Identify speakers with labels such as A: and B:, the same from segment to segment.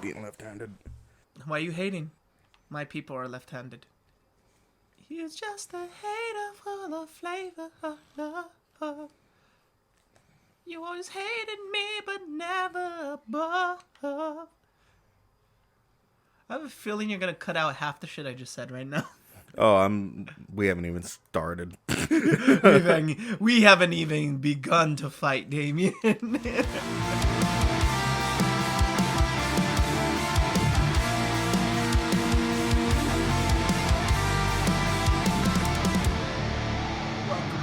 A: being left-handed.
B: Why are you hating? My people are left-handed. He's just a hater full of flavor. You always hated me, but never above. I have a feeling you're gonna cut out half the shit I just said right now.
A: Oh, we haven't even started.
B: We haven't even begun to fight, Damien. Welcome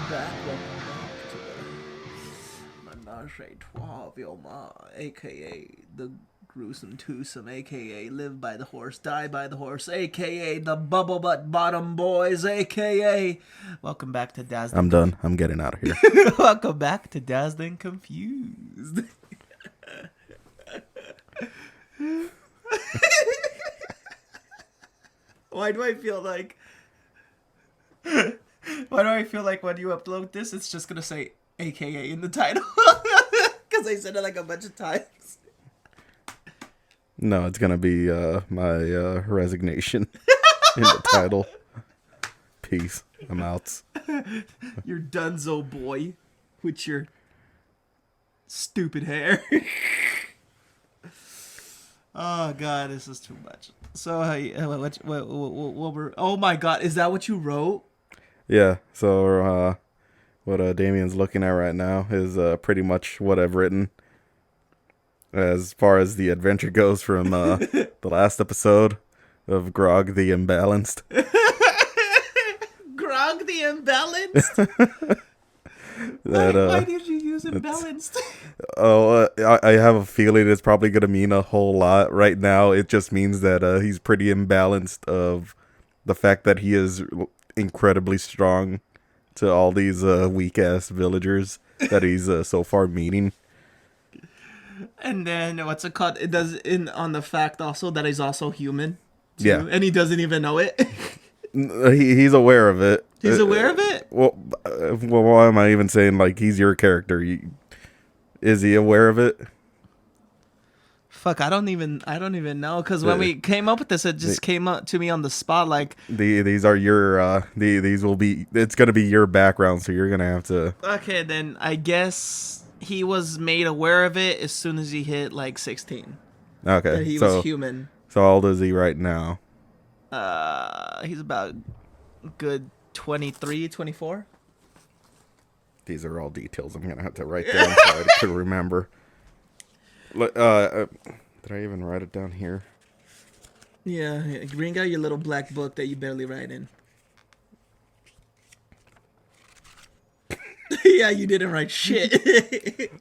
B: back to the Menage a Trois of your ma, aka the Gruesome Twosome, aka Live by the Horse, Die by the Horse, aka the Bubble Butt Bottom Boys, aka welcome back to Dazzling.
A: I'm done. I'm getting out of here.
B: Welcome back to Dazzling Confused. Why do I feel like when you upload this, it's just gonna say AKA in the title? Because I said it like a bunch of times.
A: No, it's gonna be my resignation in the title. Peace. I'm out.
B: You're Dunzo boy with your stupid hair. Oh god, this is too much. So, what were? Oh my god, is that what you wrote?
A: Yeah. So, what Damien's looking at right now is pretty much what I've written. As far as the adventure goes from the last episode of Grog the Imbalanced.
B: Grog the Imbalanced? Why did you use imbalanced?
A: I have a feeling it's probably going to mean a whole lot. Right now, it just means that he's pretty imbalanced of the fact that he is incredibly strong to all these weak-ass villagers that he's so far meeting.
B: And then what's it called? It does on the fact also that he's also human. Too,
A: yeah,
B: and he doesn't even know it.
A: He's aware of it.
B: He's aware of it.
A: Well, why am I even saying like he's your character? Is he aware of it?
B: Fuck, I don't even know because when we came up with this, it just came up to me on the spot. Like
A: these are your these will be. It's gonna be your background, so you're gonna have to.
B: Okay, then I guess he was made aware of it as soon as he hit like 16.
A: Okay,
B: that he was human.
A: So how old is he right now?
B: He's about good 23, 24.
A: These are all details I'm gonna have to write down so I could remember. Did I even write it down here?
B: Yeah, bring out your little black book that you barely write in. Yeah, you didn't write shit.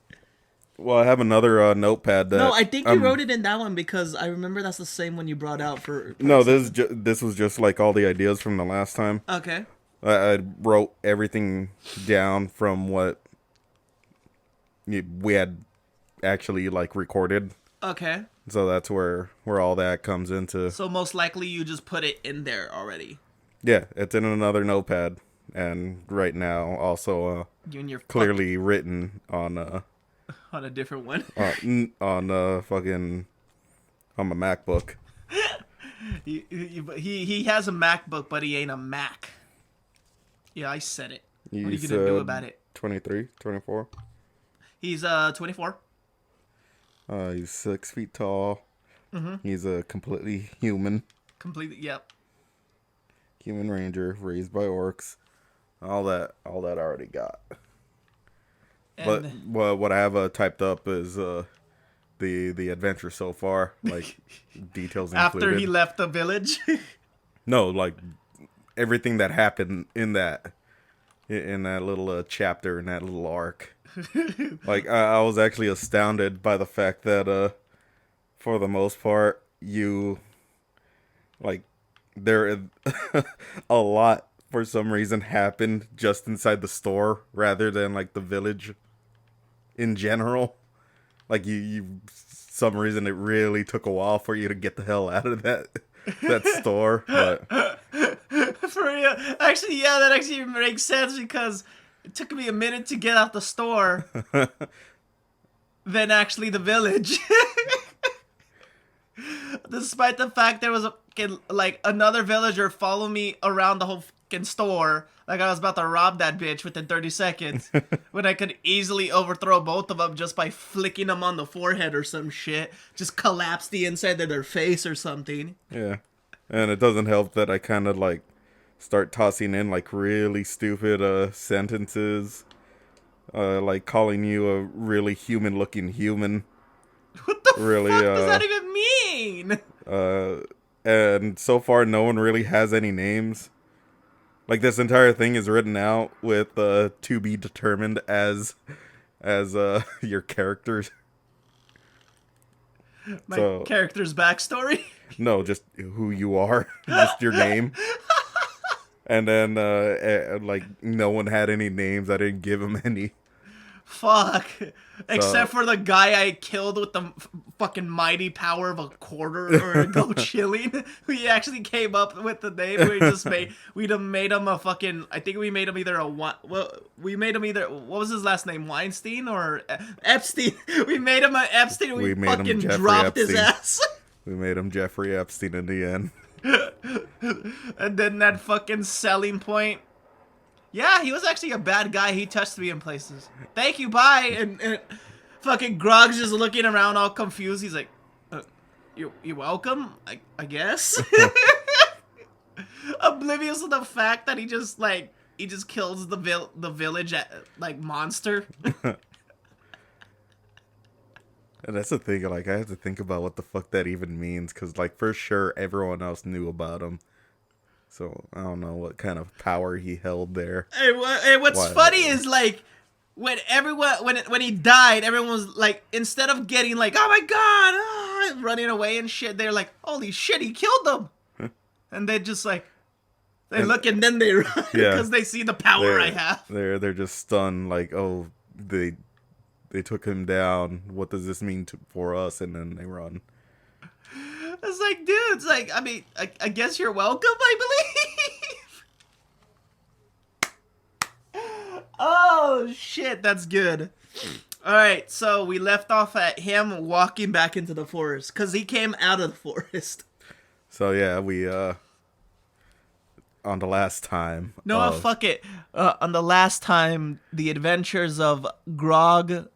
A: Well, I have another notepad that...
B: No, I think you wrote it in that one because I remember that's the same one you brought out for...
A: No, this was just like all the ideas from the last time.
B: Okay.
A: I wrote everything down from what we had actually like recorded.
B: Okay.
A: So that's where all that comes into.
B: So most likely you just put it in there already.
A: Yeah, it's in another notepad, and right now also
B: you and your
A: clearly written on
B: a different one.
A: on fucking on my MacBook.
B: He has a MacBook, but he ain't a Mac. Yeah, I said it. What are you gonna do about it?
A: 23, 24.
B: He's 24.
A: He's 6 feet tall. Mm-hmm. He's a completely human.
B: Completely, yep.
A: Human ranger, raised by orcs. All that I already got. And but what I have typed up is the adventure so far, like details included.
B: After he left the village.
A: No, like everything that happened in that little chapter, in that little arc. Like I was actually astounded by the fact that for the most part you like there a lot for some reason happened just inside the store rather than like the village in general. Like you some reason it really took a while for you to get the hell out of that store, but
B: for real. Actually, yeah, that actually makes sense because it took me a minute to get out the store than actually the village. Despite the fact there was like another villager follow me around the whole fucking store, like I was about to rob that bitch within 30 seconds, when I could easily overthrow both of them just by flicking them on the forehead or some shit, just collapse the inside of their face or something.
A: Yeah. And it doesn't help that I kind of like start tossing in like really stupid sentences, like calling you a really human-looking human.
B: What the
A: Really,
B: fuck does that even mean?
A: And so far no one really has any names. Like this entire thing is written out with to be determined as your characters.
B: My character's backstory?
A: No, just who you are, just your name. And then like no one had any names. I didn't give them any.
B: Fuck. Except for the guy I killed with the fucking mighty power of a quarter or a goat shilling. We actually came up with the name. We'd have made him a fucking, I think we made him either what was his last name? Weinstein or Epstein? We made him an Epstein. We
A: made him
B: fucking
A: Jeffrey
B: dropped
A: Epstein.
B: his ass.
A: We made him Jeffrey Epstein in the end.
B: And then that fucking selling point. Yeah, he was actually a bad guy. He touched me in places. Thank you, bye. And fucking Grog's just looking around all confused. He's like, you're welcome, I guess. Oblivious of the fact that he just kills the village like monster.
A: And that's the thing, like, I have to think about what the fuck that even means, because, like, for sure, everyone else knew about him. So, I don't know what kind of power he held there.
B: And what's funny is, like, when he died, everyone was, like, instead of getting, like, oh my god, running away and shit, they're like, holy shit, he killed them. And they just, like, they look and then they run, because they see the power I have.
A: They're just stunned, like, oh, they took him down. What does this mean for us? And then they run.
B: It's like, dude, it's like, I mean, I guess you're welcome, I believe. Oh, shit, that's good. Alright, so we left off at him walking back into the forest, because he came out of the forest.
A: So, yeah, we, on the last time.
B: No, fuck it. On the last time, the adventures of Grog...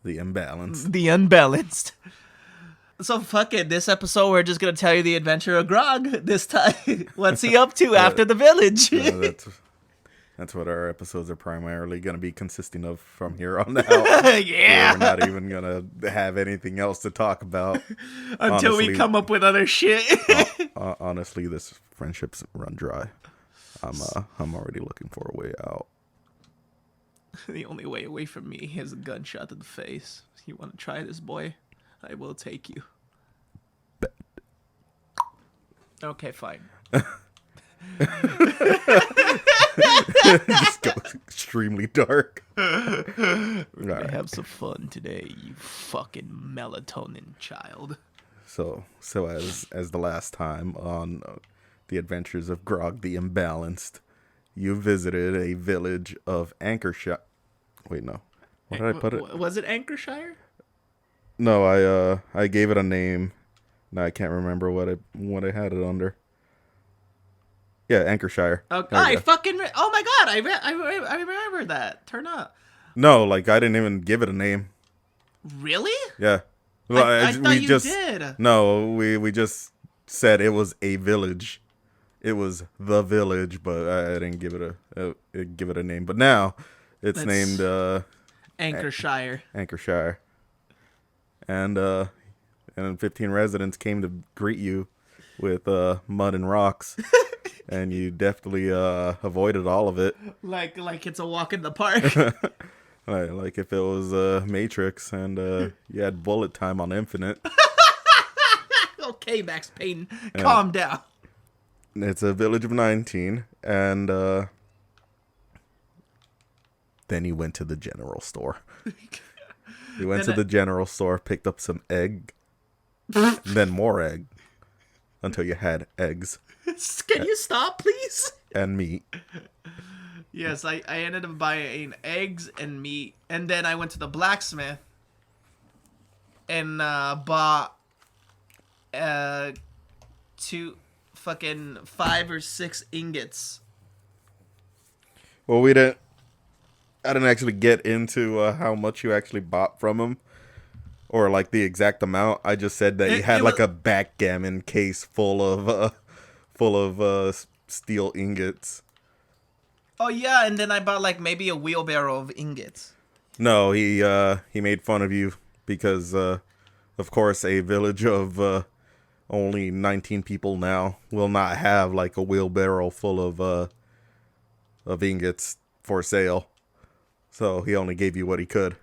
A: The Imbalanced.
B: The Unbalanced. So fuck it. This episode, we're just gonna tell you the adventure of Grog this time. What's he up to after the village?
A: That's what our episodes are primarily gonna be consisting of from here on out.
B: Yeah.
A: We're not even gonna have anything else to talk about
B: until we come up with other shit.
A: Honestly, this friendship's run dry. I'm already looking for a way out.
B: The only way away from me is a gunshot to the face. You want to try this, boy? I will take you. Okay, fine.
A: Just go extremely dark.
B: We're gonna have some fun today, you fucking melatonin child.
A: So as the last time on the adventures of Grog the Imbalanced, you visited a village of Anchorshire. Wait, no. What did I put it?
B: Was it Anchorshire?
A: No, I gave it a name. No, I can't remember what I had it under. Yeah, Anchorshire.
B: Okay. Oh my god, I remember that. Turn up.
A: No, like I didn't even give it a name.
B: Really?
A: Yeah.
B: Well, I thought you did.
A: No, we just said it was a village. It was the village, but I didn't give it a name. But now it's named
B: Anchorshire.
A: Anchorshire. And 15 residents came to greet you with mud and rocks. And you definitely avoided all of it.
B: Like it's a walk in the park.
A: like if it was Matrix and you had bullet time on Infinite.
B: Okay, Max Payne, calm down.
A: It's a village of 19, and then he went to the general store. He went to the general store, picked up some egg, then more egg, until you had eggs.
B: Can you stop, please?
A: And meat.
B: Yes, I ended up buying eggs and meat, and then I went to the blacksmith and bought two fucking 5 or 6 ingots.
A: Well, we didn't. I didn't actually get into how much you actually bought from him, or like the exact amount. I just said that you had
B: It
A: like
B: was,
A: a backgammon case full of steel ingots.
B: oh yeah, and then I bought like maybe a wheelbarrow of ingots.
A: No, he made fun of you because of course a village of only 19 people now will not have like a wheelbarrow full of ingots for sale. So he only gave you what he could.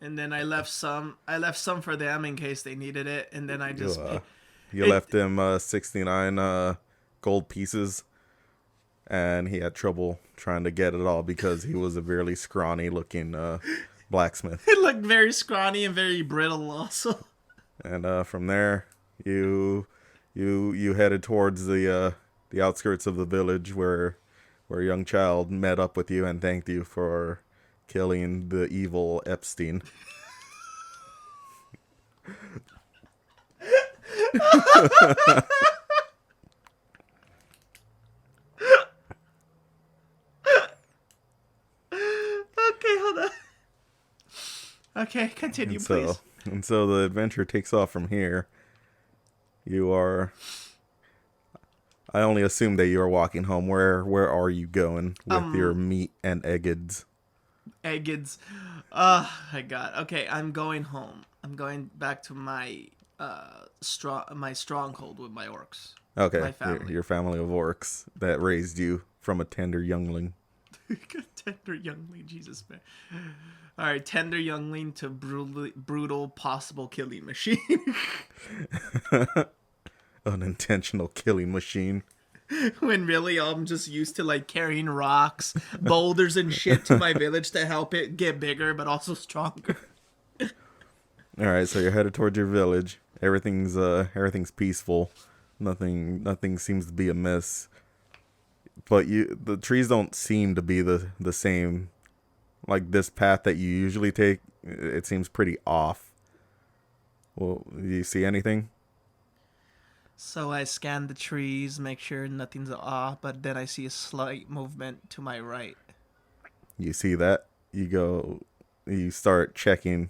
B: And then I left some. I left some for them in case they needed it. And then I
A: You,
B: just
A: you
B: it.
A: left him 69 gold pieces, and he had trouble trying to get it all because he was a very scrawny looking blacksmith.
B: It looked very scrawny and very brittle, also.
A: And from there, you headed towards the outskirts of the village where a young child met up with you and thanked you for killing the evil Epstein.
B: Okay, hold on. Okay, continue,
A: And
B: please.
A: so the adventure takes off from here. You are. I only assume that you are walking home. Where are you going with your meat and eggids?
B: Eggids. Oh my god. Okay, I'm going home. I'm going back to my stronghold with my orcs.
A: Okay,
B: My family.
A: your family of orcs that raised you from a tender youngling.
B: Tender youngling, Jesus man. All right, tender youngling to brutal possible killing machine.
A: Unintentional killing machine.
B: When really I'm just used to like carrying rocks, boulders, and shit to my village to help it get bigger, but also stronger.
A: All right, so you're headed towards your village. Everything's peaceful. Nothing seems to be amiss. But the trees don't seem to be the same. Like this path that you usually take, it seems pretty off. Well, do you see anything?
B: So I scan the trees, make sure nothing's off, but then I see a slight movement to my right.
A: You see that? You start checking.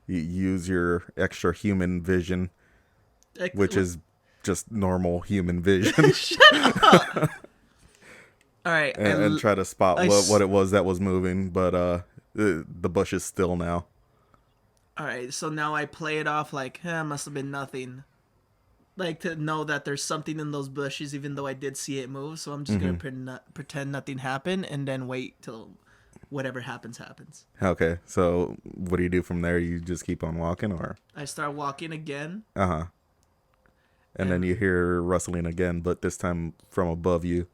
A: You use your extra human vision, which is just normal human vision,
B: All right,
A: and try to spot what it was that was moving. But the bush is still now.
B: all right. So now I play it off like, must have been nothing. Like to know that there's something in those bushes, even though I did see it move. So I'm just gonna pretend nothing happened, and then wait till whatever happens happens.
A: Okay, so what do you do from there? You just keep on walking, or
B: I start walking again.
A: and then you hear rustling again, but this time from above you,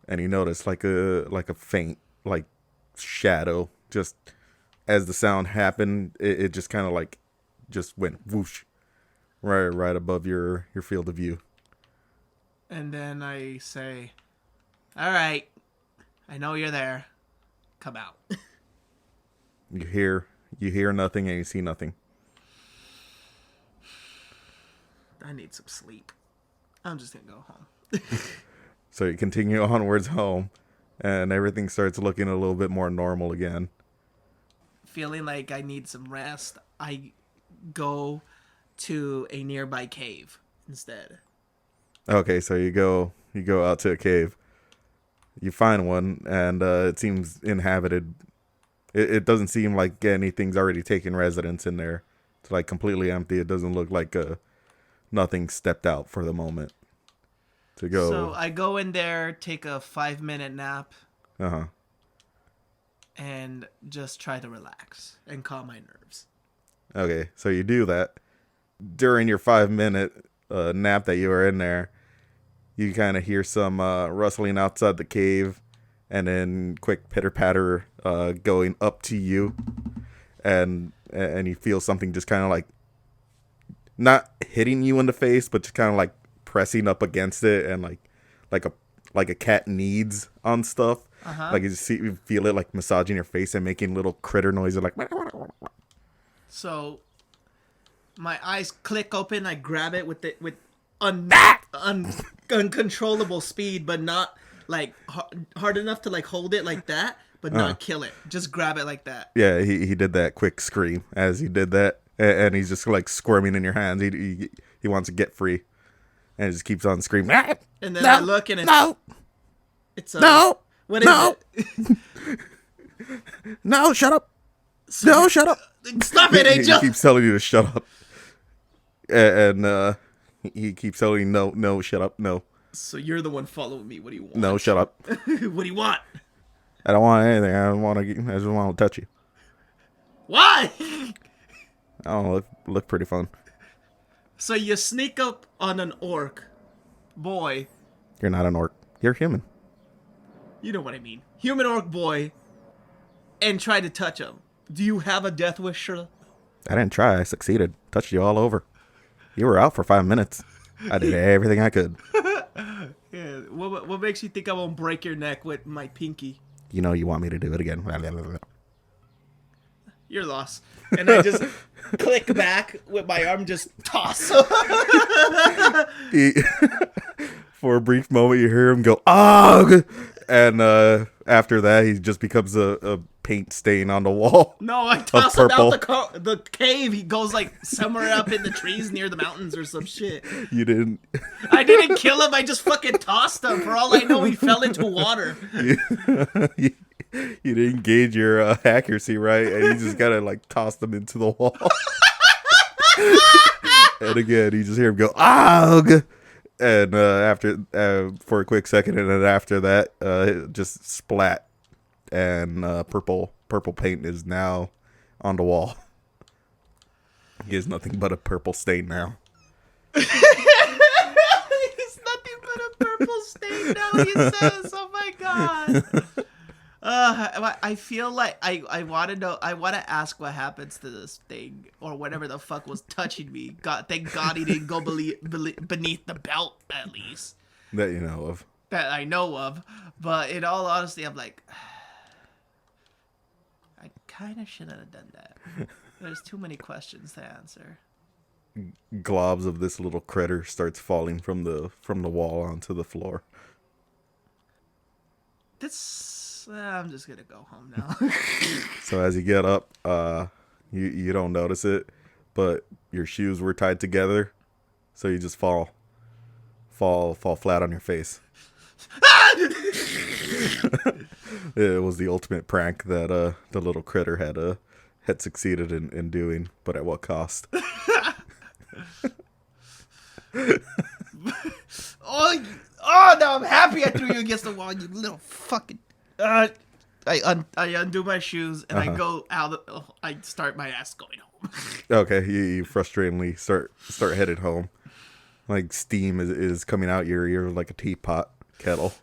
A: and you notice like a faint like shadow. Just as the sound happened, it just kind of like just went whoosh right above your field of view.
B: And then I say, "All right, I know you're there. Come out."
A: You hear nothing and you see nothing.
B: I need some sleep. I'm just gonna go home.
A: So you continue onwards home, and everything starts looking a little bit more normal again.
B: Feeling like I need some rest, I go to a nearby cave instead.
A: Okay, so you go out to a cave. You find one, and it seems inhabited. It doesn't seem like anything's already taken residence in there. It's like completely empty. It doesn't look like nothing stepped out for the moment. To go.
B: So I go in there, take a 5-minute nap, and just try to relax and calm my nerves.
A: Okay, so you do that. During your 5-minute nap that you were in there, you kind of hear some rustling outside the cave, and then quick pitter patter going up to you, and you feel something just kind of like not hitting you in the face, but just kind of like pressing up against it, and like a cat needs on stuff. Like you feel it like massaging your face and making little critter noises like.
B: So My eyes click open. I grab it with uncontrollable speed, but not like hard enough to like hold it like that, but not kill it. Just grab it like that.
A: Yeah, he did that quick scream as he did that, and he's just like squirming in your hands. He wants to get free, and he just keeps on screaming.
B: And then I look and it's
A: no,
B: what is it?
A: no, shut up, no, shut up.
B: Stop it, Angel.
A: He keeps telling you to shut up, and he keeps telling you no, shut up, no.
B: So you're the one following me. What do you want?
A: No, shut up.
B: What do you want?
A: I don't want anything. I just want to touch you.
B: Why?
A: I don't know, look pretty fun.
B: So you sneak up on an orc boy.
A: You're not an orc. You're human.
B: You know what I mean. Human orc boy. And try to touch him. Do you have a death wish, Shirley?
A: I didn't try. I succeeded. Touched you all over. You were out for 5 minutes. I did everything I could.
B: Yeah. What makes you think I won't break your neck with my pinky?
A: You know you want me to do it again.
B: You're lost. And I just click back with my arm, just toss.
A: For a brief moment, you hear him go, "Ugh!" And after that, he just becomes a paint stain on the wall.
B: No, I toss him out the cave. He goes like somewhere up in the trees near the mountains or some shit.
A: You didn't.
B: I didn't kill him. I just fucking tossed him. For all I know, he fell into water.
A: You didn't gauge your accuracy right, and you just gotta like toss them into the wall. And again, you just hear him go, "Ugh!" And after for a quick second, and then after that, it just splat, and purple paint is now on the wall. He has nothing but a purple stain now.
B: It's nothing but a purple stain now. He says, "Oh my god." I feel like I want to know. I want to ask what happens to this thing or whatever the fuck was touching me. God, thank God he didn't go beneath the belt at least.
A: That you know of.
B: That I know of. But in all honesty, I'm like, I kind of shouldn't have done that. There's too many questions to answer.
A: Globs of this little critter starts falling from the wall onto the floor.
B: I'm just gonna go home now.
A: So as you get up, you don't notice it, but your shoes were tied together, so you just fall flat on your face. It was the ultimate prank that the little critter had succeeded in doing, but at what cost?
B: Oh, no, I'm happy I threw you against the wall, you little fucking... I undo my shoes, and I go out. I start my ass going home.
A: Okay, you frustratingly start headed home. Like steam is coming out your ear like a teapot kettle.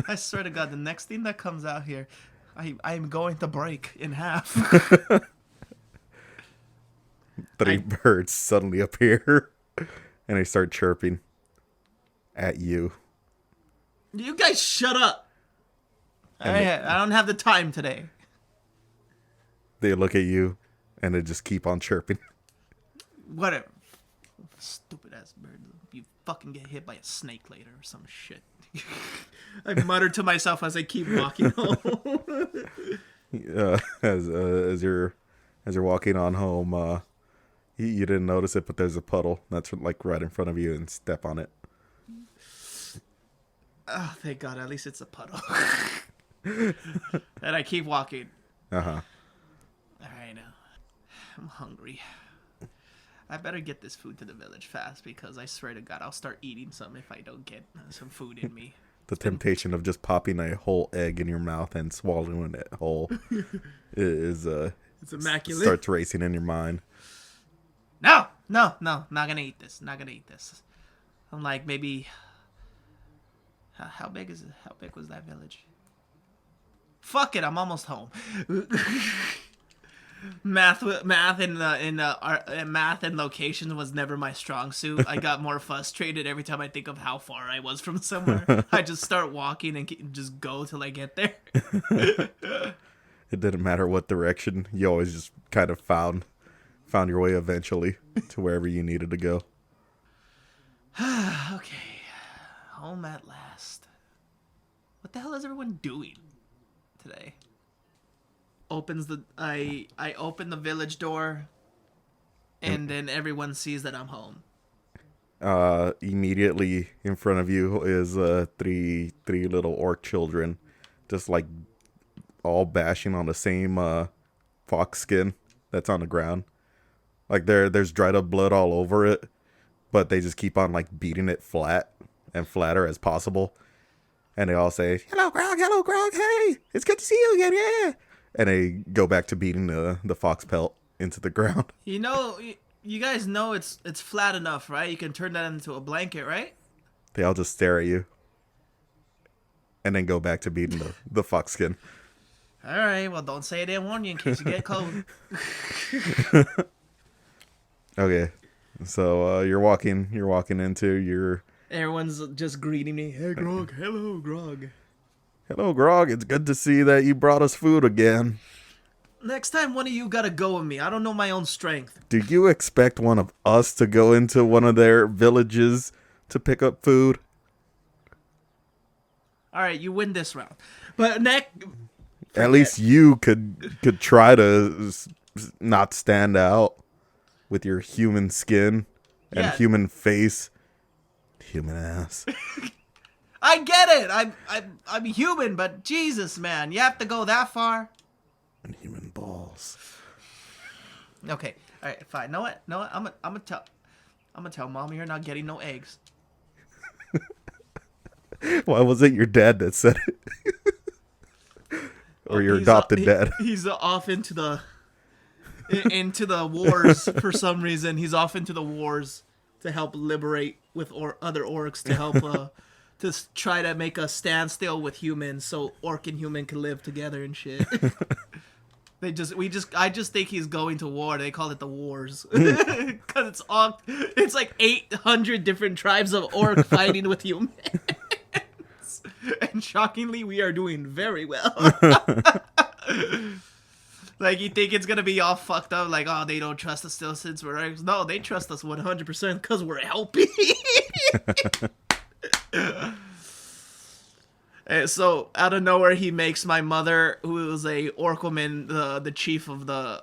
B: I swear to God, the next thing that comes out here, I'm going to break in half.
A: 3 birds suddenly appear, and they start chirping at you.
B: You guys shut up. I don't have the time today.
A: They look at you, and they just keep on chirping.
B: Whatever. Stupid ass bird. You fucking get hit by a snake later or some shit. I mutter to myself as I keep walking home.
A: As you're walking on home, you didn't notice it, but there's a puddle that's like right in front of you, and step on it.
B: Oh, thank God. At least it's a puddle. And I keep walking.
A: Uh-huh.
B: All right, now. I'm hungry. I better get this food to the village fast, because I swear to God, I'll start eating some if I don't get some food in me.
A: The temptation of just popping a whole egg in your mouth and swallowing it whole is
B: it's immaculate.
A: Starts racing in your mind.
B: No, not gonna eat this. Not gonna eat this. I'm like, maybe... How big is it? How big was that village? Fuck it, I'm almost home. Math and location was never my strong suit. I got more frustrated every time I think of how far I was from somewhere. I just start walking and just go till I get there.
A: It didn't matter what direction. You always just kind of found found your way eventually to wherever you needed to go.
B: Okay, home at last. What the hell is everyone doing today? I open the village door, and then everyone sees that I'm home.
A: Immediately in front of you is three little orc children, just like all bashing on the same fox skin that's on the ground. Like there's dried up blood all over it, but they just keep on like beating it flat and flatter as possible. And they all say, "Hello, Grog, hey, it's good to see you again, yeah." And they go back to beating the fox pelt into the ground.
B: You know, you guys know it's flat enough, right? You can turn that into a blanket, right?
A: They all just stare at you. And then go back to beating the fox skin.
B: All right, well, don't say I didn't warn you in case you get cold.
A: Okay, so you're walking into your...
B: Everyone's just greeting me. Hey, Grog. Hello, Grog.
A: Hello, Grog. It's good to see that you brought us food again.
B: Next time, one of you gotta go with me. I don't know my own strength.
A: Do you expect one of us to go into one of their villages to pick up food?
B: All right, you win this round. But
A: At least you could try to not stand out with your human skin and
B: Yeah.
A: human face, human ass.
B: I get it. I'm human, but Jesus, man, you have to go that far.
A: And human balls.
B: Okay, all right, fine. Know what? I'm gonna tell Mom you're not getting no eggs.
A: Why was it your dad that said it? Or your adopted dad?
B: He's off into the wars for some reason. He's off into the wars to help liberate with other orcs to help to try to make a standstill with humans so orc and human can live together and shit. I just think he's going to war. They call it the wars because it's like 800 different tribes of orc fighting with humans. And shockingly, we are doing very well. Like, you think it's gonna be all fucked up, like, oh, they don't trust us still since we're orcs. No, they trust us 100% because we're helping. And so out of nowhere, he makes my mother, who is a orc woman, the chief of the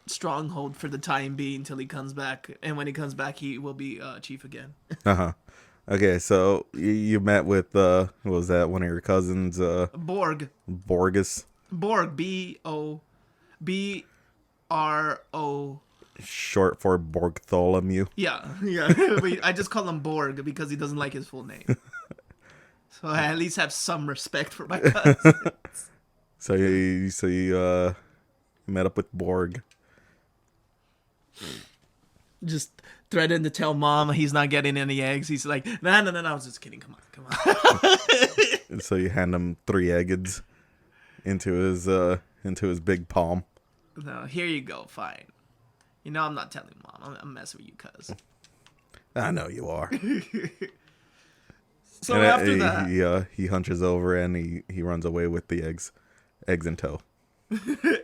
B: stronghold for the time being until he comes back. And when he comes back, he will be chief again.
A: Uh-huh. Okay, so you met with, what was that, one of your cousins?
B: Borg.
A: Borgus?
B: Borg. B-O-B-R-O.
A: Short for Borgtholomew.
B: Yeah. I just call him Borg because he doesn't like his full name. So I at least have some respect for my cousin.
A: So you met up with Borg.
B: Just threatened to tell Mom he's not getting any eggs. He's like, no, I was just kidding. Come on.
A: And so you hand him 3 eggs into his big palm.
B: No, here you go. Fine. You know I'm not telling Mom. I'm messing with you, cuz.
A: I know you are.
B: So
A: and
B: after that,
A: he hunches over and he runs away with the eggs in tow.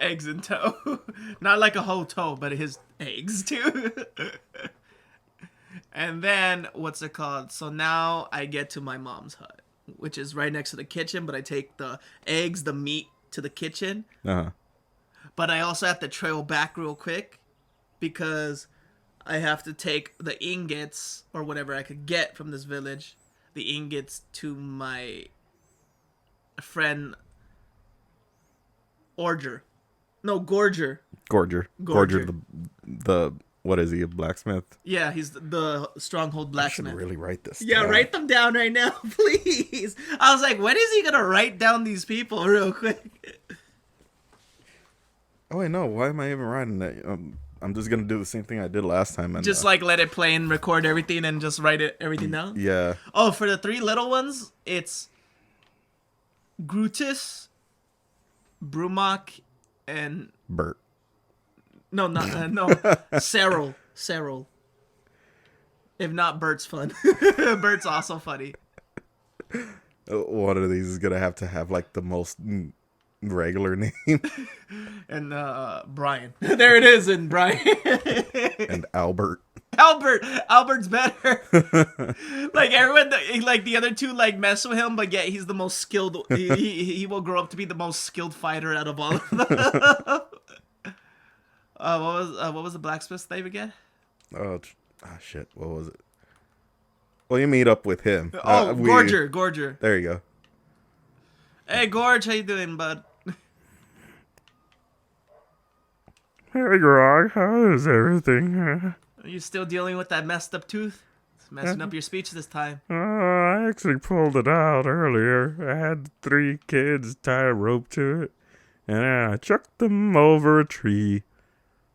B: eggs in tow. Not like a whole toe, but his eggs too. And then what's it called? So now I get to my mom's hut, which is right next to the kitchen, but I take the eggs, the meat to the kitchen.
A: Uh-huh.
B: But I also have to trail back real quick because I have to take the ingots or whatever I could get from this village, the ingots to my friend Gorger.
A: Gorger, the what is he, a blacksmith?
B: Yeah, he's the stronghold blacksmith.
A: I should really write this
B: down. Write them down right now, please. I was like, when is he gonna write down these people real quick?
A: Oh wait, no. Why am I even writing that? I'm just gonna do the same thing I did last time. And
B: just like let it play and record everything and just write everything down.
A: Yeah.
B: Oh, for the 3 little ones, it's Grutus, Brumak, and
A: Bert.
B: No, Cyril. If not, Bert's fun. Bert's also funny.
A: One of these is gonna have to have like the most regular name.
B: And Brian. There it is in Brian.
A: And Albert.
B: Albert's better. Like everyone, like the other two, like mess with him, but yeah, he's the most skilled. He will grow up to be the most skilled fighter out of all of them. What was the blacksmith's name again?
A: Shit. What was it? Well, you meet up with him.
B: Gorger.
A: There you go.
B: Hey, Gorge, how you doing, bud?
A: Hey, Grog, how is everything?
B: Are you still dealing with that messed up tooth? It's messing up your speech this time.
A: I actually pulled it out earlier. I had 3 kids tie a rope to it, and I chucked them over a tree.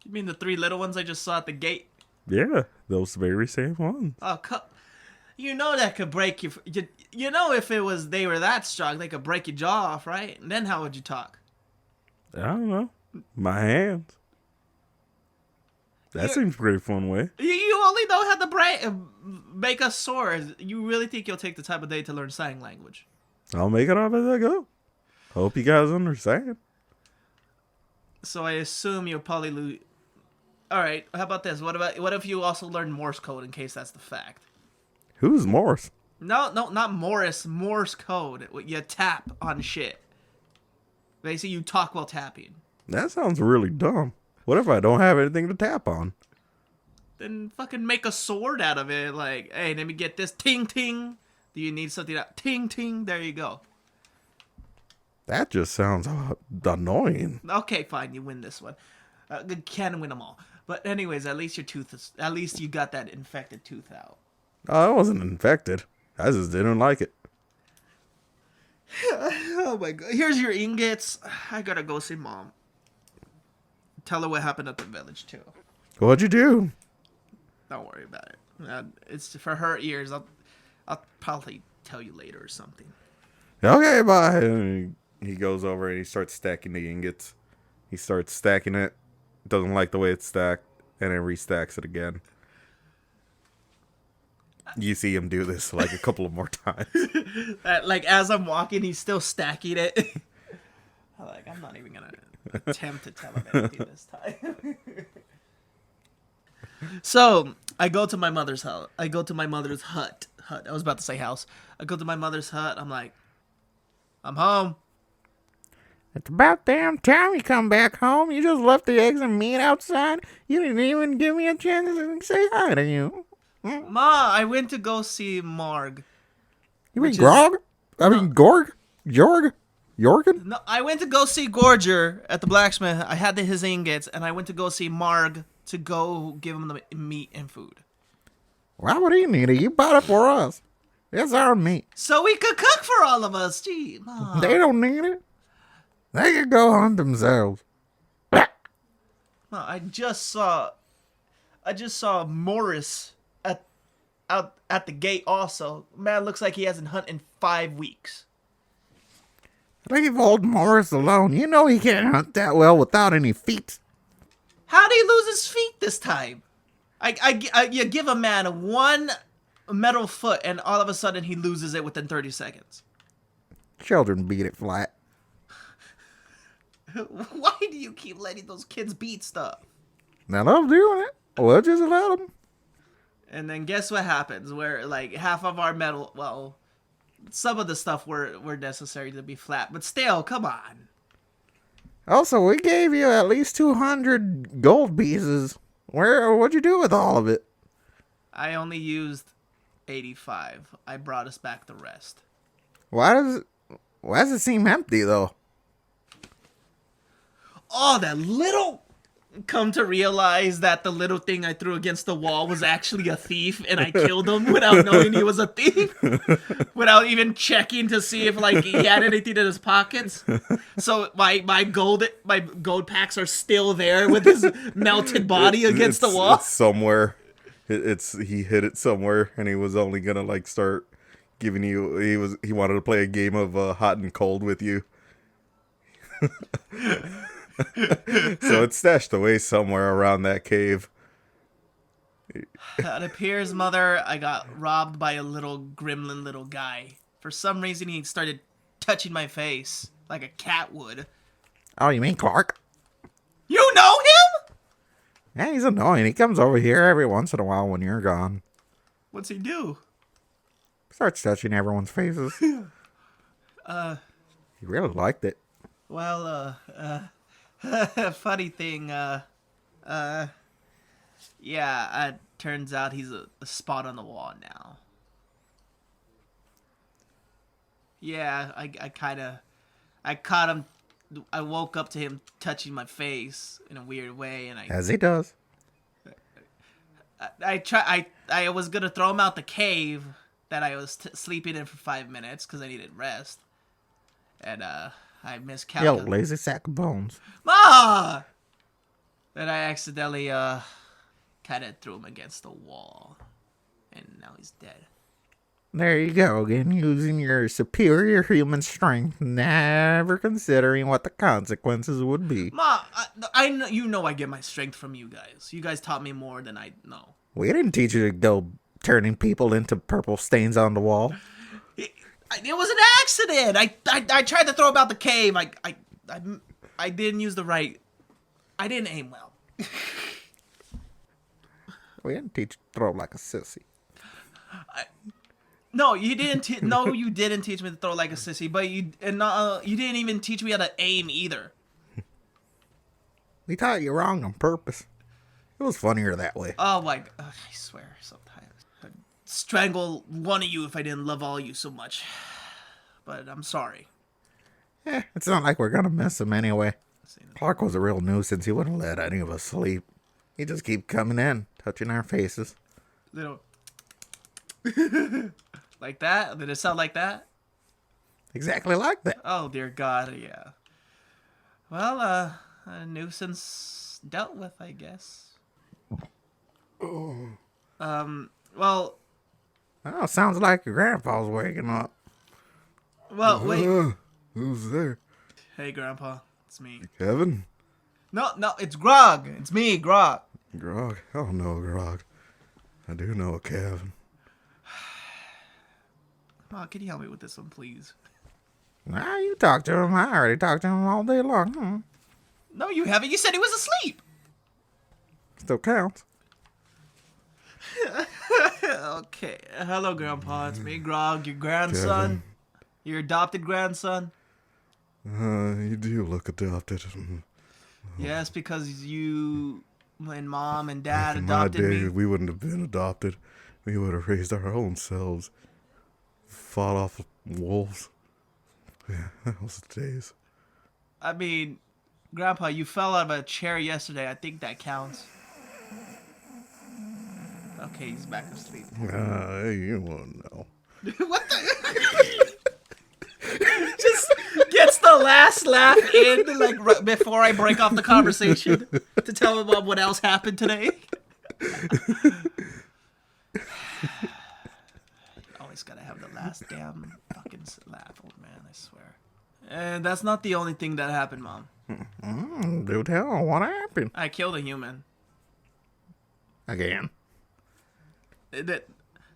B: You mean the 3 little ones I just saw at the gate?
A: Yeah, those very same ones.
B: Oh, you know that could break you. You know if they were that strong, they could break your jaw off, right? And then how would you talk?
A: I don't know. My hands. That seems a pretty fun way.
B: You only know how to make a sword. You really think you'll take the time of day to learn sign language?
A: I'll make it up as I go. Hope you guys understand.
B: So I assume you'll probably lose. All right. How about this? What if you also learn Morse code in case that's the fact?
A: Who's Morse?
B: No, not Morris. Morse code. You tap on shit. Basically, you talk while tapping.
A: That sounds really dumb. What if I don't have anything to tap on?
B: Then fucking make a sword out of it. Like, hey, let me get this. Ting, ting. Do you need something that... Ting, ting. There you go.
A: That just sounds annoying.
B: Okay, fine. You win this one. You can win them all. But anyways, at least at least you got that infected tooth out.
A: Oh, I wasn't infected. I just didn't like it.
B: Oh my god. Here's your ingots. I gotta go see Mom. Tell her what happened at the village, too.
A: What'd you do?
B: Don't worry about it. It's for her ears. I'll probably tell you later or something.
A: Okay, bye. And he goes over and he starts stacking the ingots. He starts stacking it. Doesn't like the way it's stacked. And then restacks it again. You see him do this like a couple of more times.
B: Like as I'm walking, he's still stacking it. I'm not even gonna attempt to tell him anything this time. So I go to my mother's house. I go to my mother's hut. I was about to say house. I go to my mother's hut. I'm like, I'm home.
A: It's about damn time you come back home. You just left the eggs and meat outside. You didn't even give me a chance to say hi to you.
B: Ma, I went to go see Marg.
A: You mean Grog? Gorg? Jorgen?
B: No, I went to go see Gorger at the blacksmith. I had his ingots, and I went to go see Marg to go give him the meat and food.
A: Why would he need it? You bought it for us. It's our meat.
B: So we could cook for all of us. Gee, Mom.
A: They don't need it. They could go hunt themselves.
B: Ma, I just saw Morris out at the gate also. Man, looks like he hasn't hunted in 5 weeks.
A: Leave old Morris alone. You know he can't hunt that well without any feet.
B: How did he lose his feet this time? You give a man 1 metal foot and all of a sudden he loses it within 30 seconds.
A: Children beat it flat.
B: Why do you keep letting those kids beat stuff?
A: Now I'm doing it. We'll just let them.
B: And then guess what happens? Where like half of our metal, well, some of the stuff were necessary to be flat, but still, come on.
A: Also, we gave you at least 200 gold pieces. What'd you do with all of it?
B: I only used 85. I brought us back the rest.
A: Why does it seem empty though?
B: Oh, that little... Come to realize that the little thing I threw against the wall was actually a thief, and I killed him without knowing he was a thief, without even checking to see if like he had anything in his pockets. So my gold packs are still there with his melted body against the wall.
A: It's somewhere. He hid it somewhere, and he was only gonna like start giving you. He wanted to play a game of hot and cold with you. So it's stashed away somewhere around that cave.
B: It appears, Mother, I got robbed by a little gremlin little guy. For some reason, he started touching my face like a cat would.
A: Oh, you mean Clark?
B: You know him?
A: Yeah, he's annoying. He comes over here every once in a while when you're gone.
B: What's he do?
A: Starts touching everyone's faces. He really liked it.
B: Well, funny thing, yeah, turns out he's a spot on the wall now. Yeah, I caught him. I woke up to him touching my face in a weird way, and
A: As he does.
B: I was gonna throw him out the cave that I was sleeping in for 5 minutes because I needed rest, and I
A: Yo,
B: miscalculated.
A: lazy sack of bones.
B: Ma! And I accidentally kind of threw him against the wall, and now he's dead.
A: There you go again, using your superior human strength, never considering what the consequences would be.
B: Ma, I know, you know I get my strength from you guys. You guys taught me more than I know.
A: We didn't teach you to go turning people into purple stains on the wall.
B: It was an accident. I tried to throw him out the cave. I didn't use the right. I didn't aim well.
A: We didn't teach you to throw like a sissy.
B: No, you didn't. No, you didn't teach me to throw like a sissy. But you didn't even teach me how to aim either.
A: We taught you wrong on purpose. It was funnier that way.
B: Oh my god! I swear, sometimes I'd strangle one of you if I didn't love all you so much. But I'm sorry.
A: It's not like we're gonna miss him anyway. Clark was a real nuisance. He wouldn't let any of us sleep. He'd just keep coming in, touching our faces.
B: Little. Like that? Did it sound like that?
A: Exactly like that.
B: Oh dear God, yeah. Well, a nuisance dealt with, I guess. Well,
A: Oh, sounds like your grandpa's waking up.
B: wait.
A: Who's there?
B: Hey, Grandpa, it's me.
A: Kevin?
B: No, it's Grog. It's me, Grog.
A: Grog? Oh no, Grog. I do know a Kevin.
B: Ma, can you help me with this one, please?
A: Nah, you talked to him. I already talked to him all day long.
B: No, you haven't. You said he was asleep.
A: Still counts.
B: Okay. Hello, Grandpa. It's me, Grog, your grandson.
A: Kevin.
B: Your adopted grandson.
A: You do look adopted.
B: Yes, because you and Mom and Dad
A: Back in my
B: adopted
A: day,
B: me.
A: we wouldn't have been adopted. We would have raised our own selves. Fought off wolves. Yeah, that was the days.
B: I mean, Grandpa, you fell out of a chair yesterday. I think that counts. Okay, he's back asleep.
A: You won't know.
B: What the? Just gets the last laugh in, like, right before I break off the conversation to tell him about what else happened today. Always gotta have the last damn fucking laugh, old man, I swear. And that's not the only thing that happened, Mom.
A: Do tell, what happened?
B: I killed a human.
A: Again.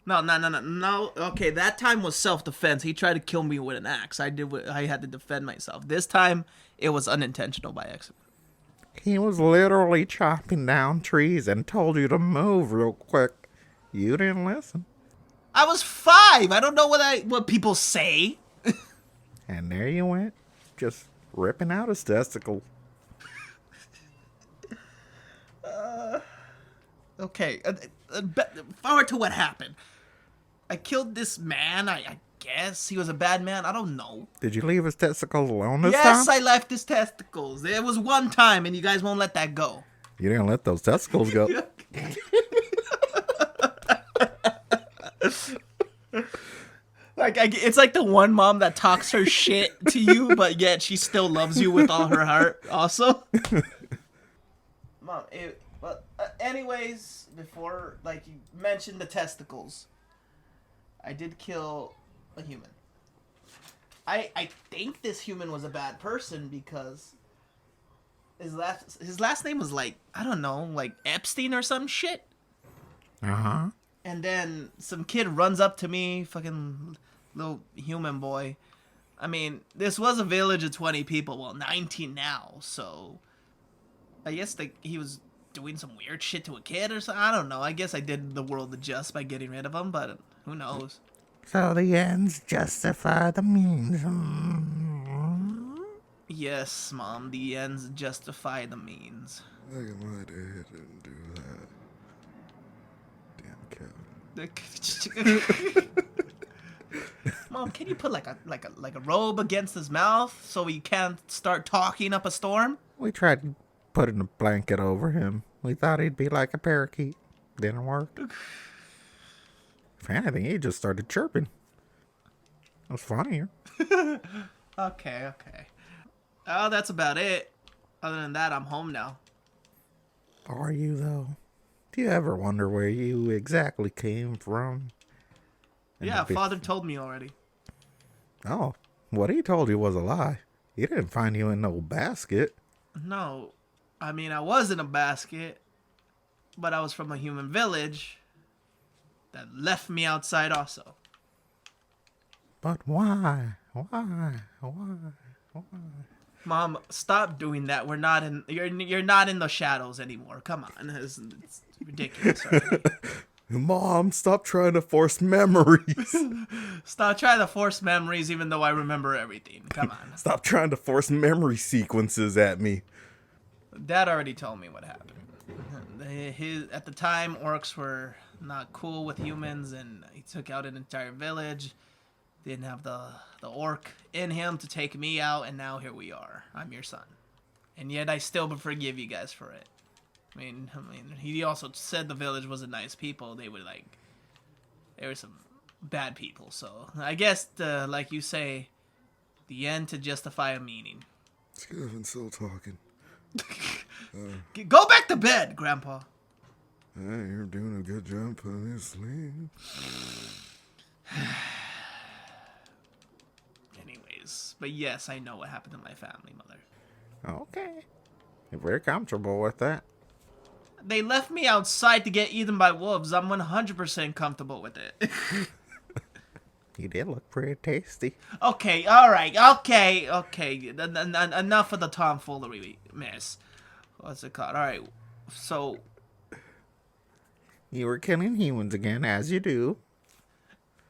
B: No. Okay, that time was self-defense. He tried to kill me with an axe. I had to defend myself. This time, it was unintentional by accident.
A: He was literally chopping down trees and told you to move real quick. You didn't listen.
B: I was 5. I don't know what people say.
A: And there you went, just ripping out his testicles.
B: Okay, forward to what happened. I killed this man. I guess he was a bad man. I don't know.
A: Did you leave his testicles alone this
B: Yes,
A: time?
B: I left his testicles. It was one time, and you guys won't let that go.
A: You didn't let those testicles go.
B: It's like the one mom that talks her shit to you, but yet she still loves you with all her heart. Also, Mom. Anyways, before you mentioned the testicles, I did kill a human. I think this human was a bad person because his last name was I don't know, Epstein or some shit.
A: Uh-huh.
B: And then some kid runs up to me, fucking little human boy, I mean, this was a village of 20 people. Well, 19 now, so I guess he was doing some weird shit to a kid or something. I don't know. I guess I did the world a just by getting rid of him, but who knows?
C: So the ends justify the means. Hmm.
B: Yes, Mom, the ends justify the means.
A: Look at my dad didn't do that. Damn Kevin.
B: Mom, can you put like a robe against his mouth so he can't start talking up a storm?
C: We tried putting a blanket over him. We thought he'd be like a parakeet. Didn't work. If anything, he just started chirping. It was funnier.
B: Okay. Oh, that's about it. Other than that, I'm home now.
C: Are you, though? Do you ever wonder where you exactly came from?
B: Yeah, Father told me already.
C: Oh, what he told you was a lie. He didn't find you in no basket.
B: No, I mean, I was in a basket, but I was from a human village that left me outside also.
C: But why?
B: Mom, stop doing that. We're not in. You're not in the shadows anymore. Come on, it's ridiculous. Already.
A: Mom, stop trying to force memories.
B: Stop trying to force memories, even though I remember everything. Come on.
A: Stop trying to force memory sequences at me.
B: Dad already told me what happened. At the time, orcs were not cool with humans, and he took out an entire village. Didn't have the orc in him to take me out, and now here we are. I'm your son. And yet I still forgive you guys for it. I mean, he also said the village wasn't nice people. They were some bad people. So I guess, like you say, the end to justify a meaning.
A: Kevin's still talking.
B: Go back to bed, Grandpa.
A: Hey, you're doing a good job putting me to sleep.
B: Anyways, but yes, I know what happened to my family, Mother.
C: Okay. You're very comfortable with that.
B: They left me outside to get eaten by wolves. I'm 100% comfortable with it.
C: You did look pretty tasty.
B: Okay, alright, okay. Enough of the tomfoolery, miss. What's it called? Alright, so...
C: You were killing humans again, as you do.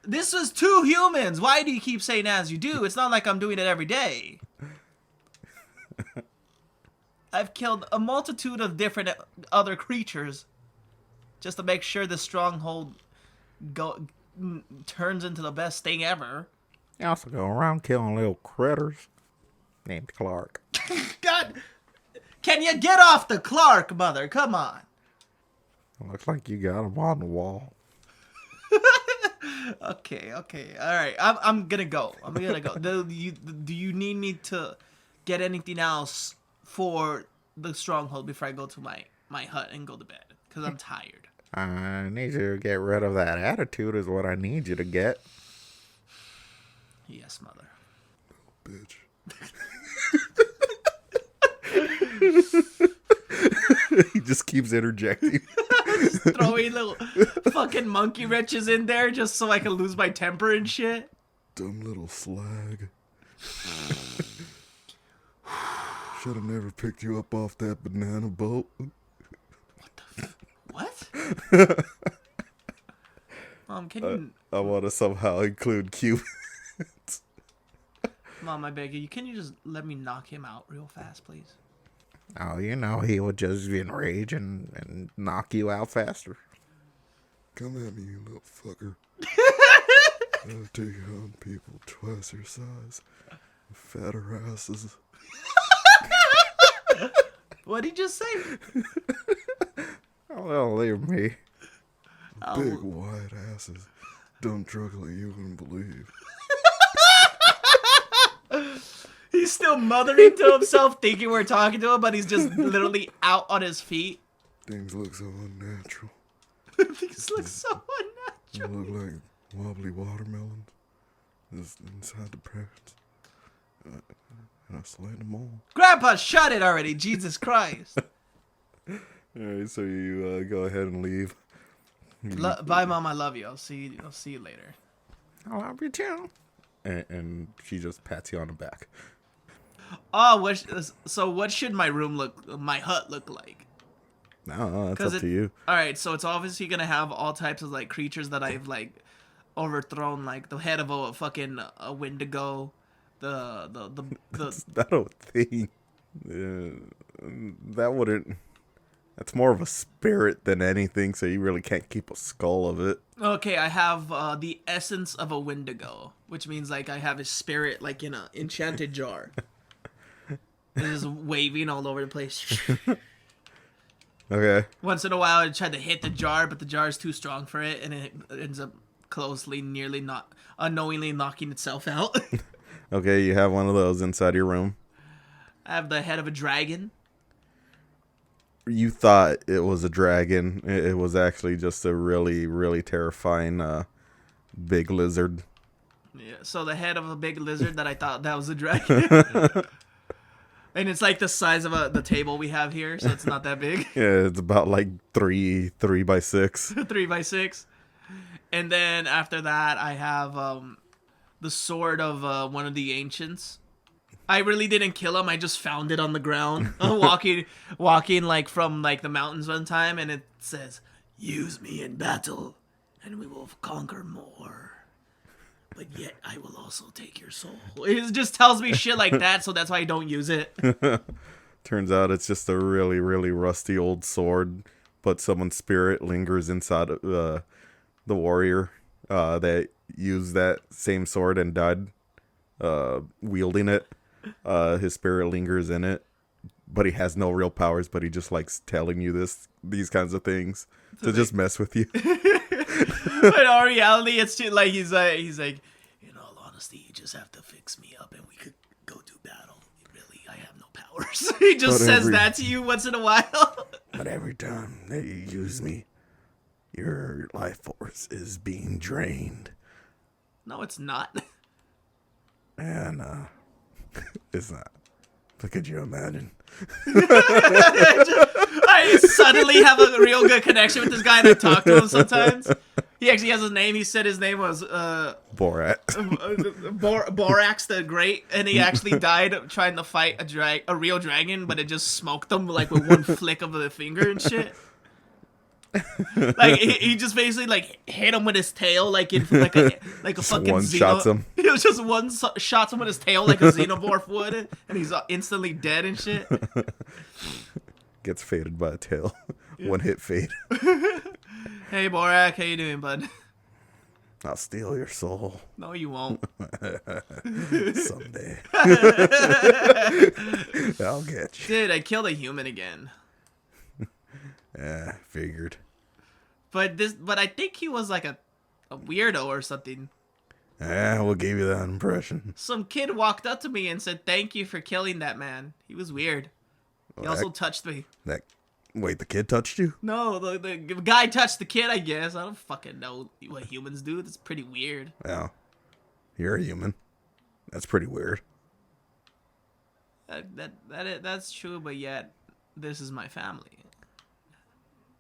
B: This was 2 humans! Why do you keep saying as you do? It's not like I'm doing it every day. I've killed a multitude of different other creatures just to make sure the stronghold turns into the best thing ever.
C: You also go around killing little critters named Clark.
B: God, can you get off the Clark, Mother? Come on.
C: Looks like you got him on the wall.
B: Okay. All right, I'm gonna go. Do you need me to get anything else for the stronghold before I go to my hut and go to bed? Because I'm tired.
C: I need you to get rid of that attitude is what I need you to get.
B: Yes, Mother.
A: Bitch. He just keeps interjecting.
B: Just throwing little fucking monkey wrenches in there just so I can lose my temper and shit.
A: Dumb little slag. Should have never picked you up off that banana boat.
B: What? Mom, can you...
A: I want to somehow include Cubans.
B: Mom, I beg you, can you just let me knock him out real fast, please?
C: Oh, you know, he would just enrage and knock you out faster.
A: Come at me, you little fucker. I'll take on people twice your size. Fatter asses.
B: What'd he just say?
C: Oh, well, leave me.
A: Big white asses. Dumb truck like you wouldn't believe.
B: He's still mothering to himself, thinking we're talking to him, but he's just literally out on his feet.
A: Things look so unnatural.
B: Things look so
A: They
B: unnatural.
A: look like wobbly watermelons. Just inside the pants. And I slayed them all.
B: Grandpa, shut it already, Jesus Christ.
A: Alright, so you go ahead and leave.
B: Bye, Mom, I love you. I'll see you later.
C: I love you too.
A: and she just pats you on the back.
B: Oh, so what should my hut look like?
A: No, that's up to you.
B: All right, so it's obviously gonna have all types of like creatures that I've like overthrown, like the head of a Wendigo, the
A: That's not a thing. That wouldn't. That's more of a spirit than anything, so you really can't keep a skull of it.
B: Okay, I have the essence of a Wendigo, which means like I have his spirit like in a enchanted jar. It's just waving all over the place.
A: Okay.
B: Once in a while, I try to hit the jar, but the jar is too strong for it, and it ends up nearly not unknowingly knocking itself out.
A: Okay, you have one of those inside your room.
B: I have the head of a dragon.
A: You thought it was a dragon. It was actually just a really, really terrifying big lizard.
B: Yeah, so the head of a big lizard that I thought that was a dragon. And it's like the size of the table we have here, so it's not that big.
A: Yeah, it's about like 3x6.
B: 3x6. And then after that, I have the sword of one of the ancients. I really didn't kill him. I just found it on the ground, walking like from like the mountains one time, and it says, "Use me in battle, and we will conquer more. But yet I will also take your soul." It just tells me shit like that, so that's why I don't use it.
A: Turns out it's just a really, really rusty old sword, but someone's spirit lingers inside of the warrior that used that same sword and died wielding it. His spirit lingers in it, but he has no real powers, but he just likes telling you these kinds of things to just mess with you.
B: But in all reality, it's too, like he's like, in all honesty, you just have to fix me up and we could go do battle. Really, I have no powers. He just says that to you once in a while.
A: But every time that you use me, your life force is being drained.
B: No, it's not.
A: And it's not. But could you imagine?
B: I suddenly have a real good connection with this guy, and I talk to him sometimes. He actually has his name. He said his name was
A: Borat.
B: Borax the Great, and he actually died trying to fight a real dragon, but it just smoked him like with one flick of the finger and shit. Like he just basically like hit him with his tail, like in like a fucking
A: one shots him.
B: It was just shots him with his tail like a xenomorph would, and he's instantly dead and shit.
A: Gets faded by a tail. One hit fade.
B: Hey Borak, how you doing, bud?
A: I'll steal your soul
B: No, you won't.
A: someday. I'll get you.
B: Dude, I killed a human again.
A: Yeah, figured.
B: But I think he was like a weirdo or something.
A: Yeah, we'll give you that impression.
B: Some kid walked up to me and said, "Thank you for killing that man." He was weird. He also touched me.
A: Wait, the kid touched you?
B: No, the guy touched the kid, I guess. I don't fucking know what humans do. That's pretty weird.
A: Yeah. You're a human. That's pretty weird.
B: That's true, but yet this is my family.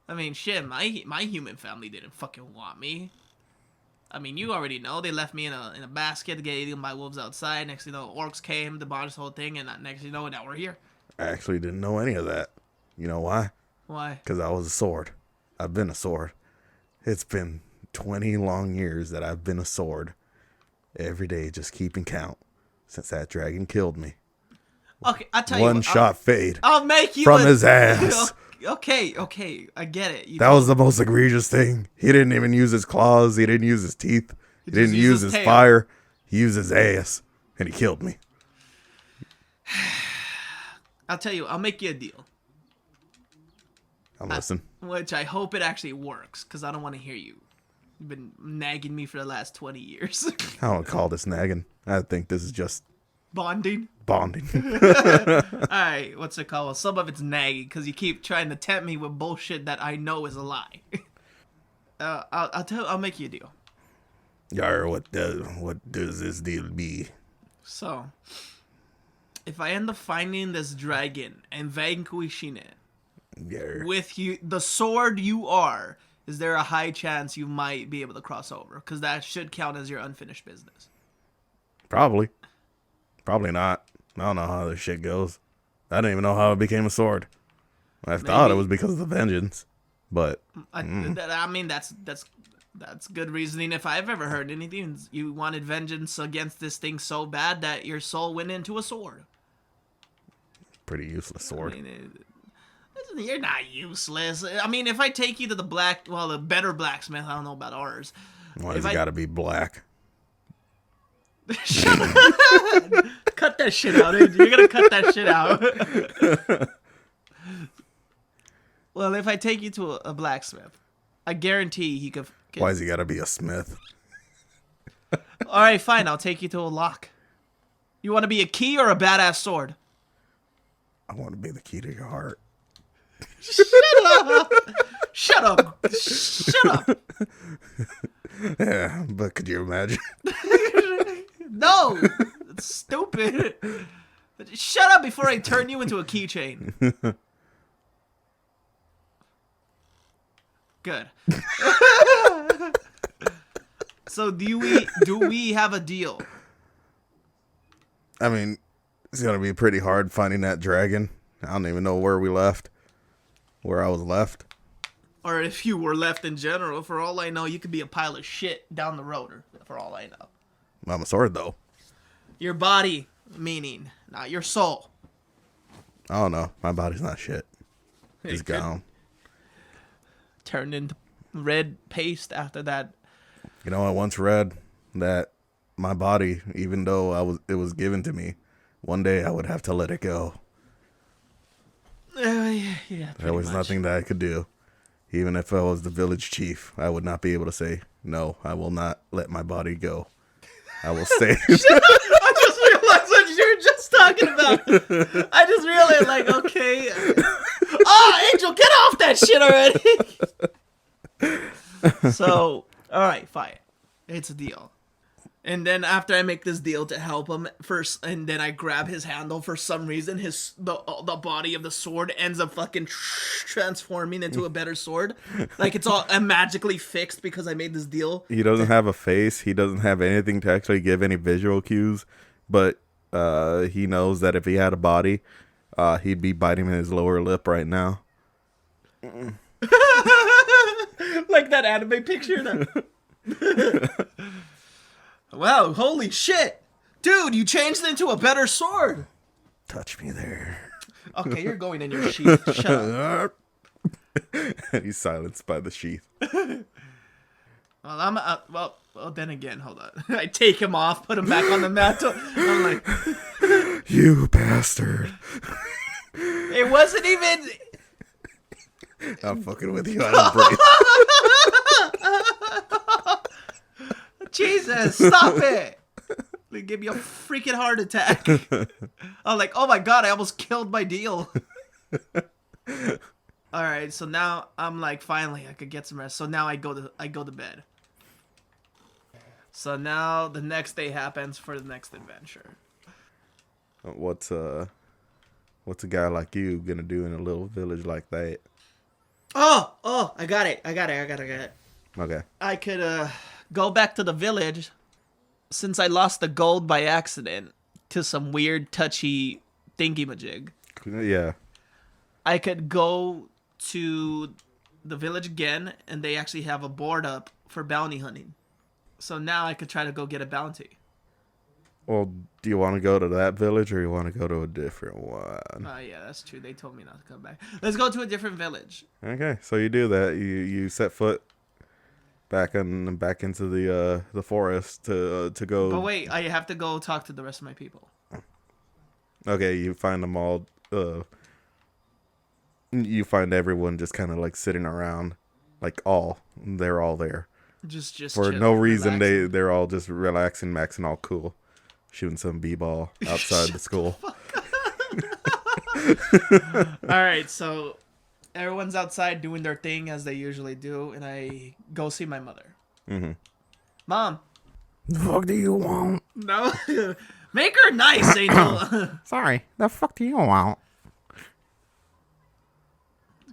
B: I mean, shit, my human family didn't fucking want me. I mean, you already know. They left me in a basket to get eaten by wolves outside. Next thing you know, orcs came, demolished the whole thing, and next thing you know, now we're here.
A: I actually didn't know any of that. You know why?
B: Why?
A: Because I was a sword. I've been a sword. It's been 20 long years that I've been a sword. Every day, just keeping count. Since that dragon killed me.
B: Okay, I'll tell you
A: One shot fade.
B: I'll make you
A: from his ass.
B: Okay, I get it.
A: That was the most egregious thing. He didn't even use his claws. He didn't use his teeth. He didn't use his fire. He used his ass. And he killed me.
B: I'll tell you, I'll make you a deal.
A: I'm listening.
B: Which I hope it actually works, because I don't want to hear you. You've been nagging me for the last 20 years.
A: I don't call this nagging. I think this is just
B: bonding. Alright, what's it called? Well, some of it's nagging, because you keep trying to tempt me with bullshit that I know is a lie. I'll make you a deal.
A: Yar, what does this deal be?
B: So, if I end up finding this dragon and vanquishing it,
A: Yar.
B: with you, the sword you are, is there a high chance you might be able to cross over? Because that should count as your unfinished business.
A: Probably. Probably not. I don't know how this shit goes. I don't even know how it became a sword. I thought it was because of the vengeance, but
B: I mean, that's good reasoning. If I've ever heard anything, you wanted vengeance against this thing so bad that your soul went into a sword.
A: pretty useless sword.
B: I mean, you're not useless. I mean, if I take you to the better blacksmith, I don't know about ours.
A: Why does it gotta be black?
B: Shut up. Cut that shit out, dude. You're gonna cut that shit out. Well, if I take you to a blacksmith, I guarantee he could.
A: Why has he gotta be a smith?
B: All right, fine. I'll take you to a lock. You want to be a key or a badass sword?
A: I want to be the key to your heart.
B: Shut up! Shut up! Shut up!
A: Yeah, but could you imagine?
B: No, it's stupid. Shut up before I turn you into a keychain. Good. So do we have a deal?
A: I mean, it's gonna be pretty hard finding that dragon. I don't even know where we left. Where I was left.
B: Or if you were left in general. For all I know, you could be a pile of shit down the road. For all I know.
A: I'm a sword, though.
B: Your body, meaning, not your soul.
A: I don't know. My body's not shit. It's gone.
B: Turned into red paste after that.
A: You know, I once read that my body, even though it was given to me, one day I would have to let it go.
B: Yeah,
A: There was nothing that I could do. Even if I was the village chief, I would not be able to say, no, I will not let my body go. I will stay.
B: I just realized what you were just talking about. I just realized, like, okay. Oh, Angel, get off that shit already. So, all right, fine. It's a deal. And then after I make this deal to help him first, and then I grab his handle, for some reason, the body of the sword ends up fucking transforming into a better sword. Like it's all magically fixed because I made this deal.
A: He doesn't have a face. He doesn't have anything to actually give any visual cues. But he knows that if he had a body, he'd be biting his lower lip right now.
B: Like that anime picture. Wow, holy shit. Dude, you changed it into a better sword.
A: Touch me there.
B: Okay, you're going in your sheath. Shut up.
A: He's silenced by the sheath.
B: Well, then again, hold on. I take him off, put him back on the mantle. I'm like,
A: you bastard.
B: it wasn't even...
A: I'm fucking with you. I don't breathe.
B: Jesus, stop it. They give me a freaking heart attack. I'm like, oh my god, I almost killed my deal. Alright, so now I'm like, finally, I could get some rest. So now I go to bed. So now the next day happens for the next adventure.
A: What's a guy like you gonna do in a little village like that?
B: Oh, I got it.
A: Okay.
B: I could go back to the village, since I lost the gold by accident to some weird touchy thingy-majig.
A: Yeah.
B: I could go to the village again, and they actually have a board up for bounty hunting. So now I could try to go get a bounty.
A: Well, do you want to go to that village or you want to go to a different one?
B: Yeah, that's true. They told me not to come back. Let's go to a different village.
A: Okay, so you do that. You set foot back into the forest to go.
B: But wait, I have to go talk to the rest of my people.
A: Okay, you find them all. You find everyone just kind of like sitting around, like they're all there.
B: Just
A: for
B: chilling,
A: no reason.
B: relaxing.
A: They're all just relaxing, maxing, all cool, shooting some b-ball outside the school.
B: All right, so everyone's outside doing their thing as they usually do, and I go see my mother.
A: Mm-hmm.
B: Mom.
C: The fuck do you want?
B: No. Make her nice, Angel.
C: Sorry, the fuck do you want?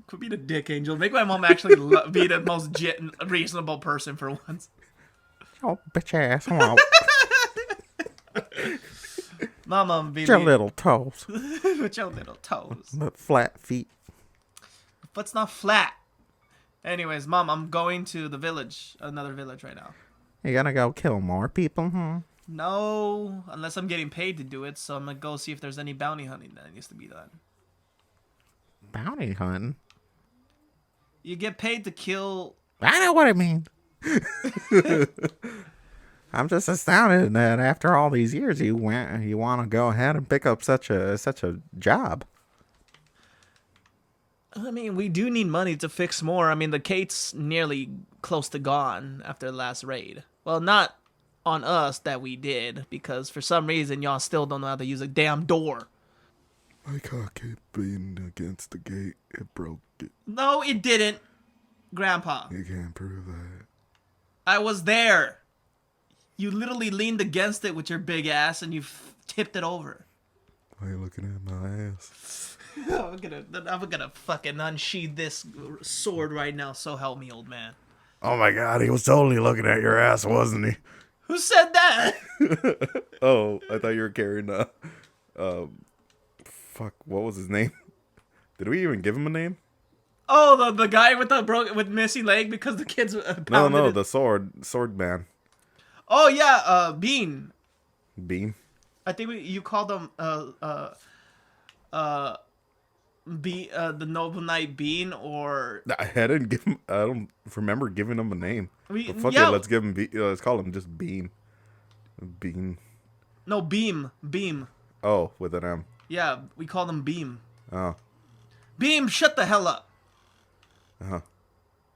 B: Quit being a dick, Angel. Make my mom actually be the most reasonable person for once.
C: Oh, bitch ass. Want.
B: Mama, be
C: Your little toes.
B: with your little toes.
C: The flat feet.
B: Foot's not flat. Anyways, Mom, I'm going to the village, another village right now.
C: You gonna go kill more people,
B: No, unless I'm getting paid to do it, so I'm gonna go see if there's any bounty hunting that needs to be done.
C: Bounty hunting?
B: You get paid to kill.
C: I know what I mean. I'm just astounded that after all these years you want to go ahead and pick up such a job.
B: I mean, we do need money to fix more. I mean, the gate's nearly close to gone after the last raid. Well, not on us that we did, because for some reason y'all still don't know how to use a damn door.
A: My car kept beating against the gate. It broke it.
B: No, it didn't, Grandpa.
A: You can't prove that.
B: I was there. You literally leaned against it with your big ass and you tipped it over.
A: Why are you looking at my ass?
B: I'm gonna fucking unsheath this sword right now. So help me, old man.
A: Oh my god, he was totally looking at your ass, wasn't he?
B: Who said that?
A: Oh, I thought you were carrying fuck, what was his name? Did we even give him a name?
B: Oh, the guy with with missing leg because the kids pounded it.
A: The sword man.
B: Oh yeah, Bean.
A: Beam.
B: I think you called him the Noble Knight Bean, or
A: I didn't give him. I don't remember giving him a name. But fuck
B: yeah.
A: it, let's give him. Let's call him just Beam. Beam.
B: No, Beam.
A: Oh, with an M.
B: Yeah, we called him Beam.
A: Oh.
B: Beam, shut the hell up.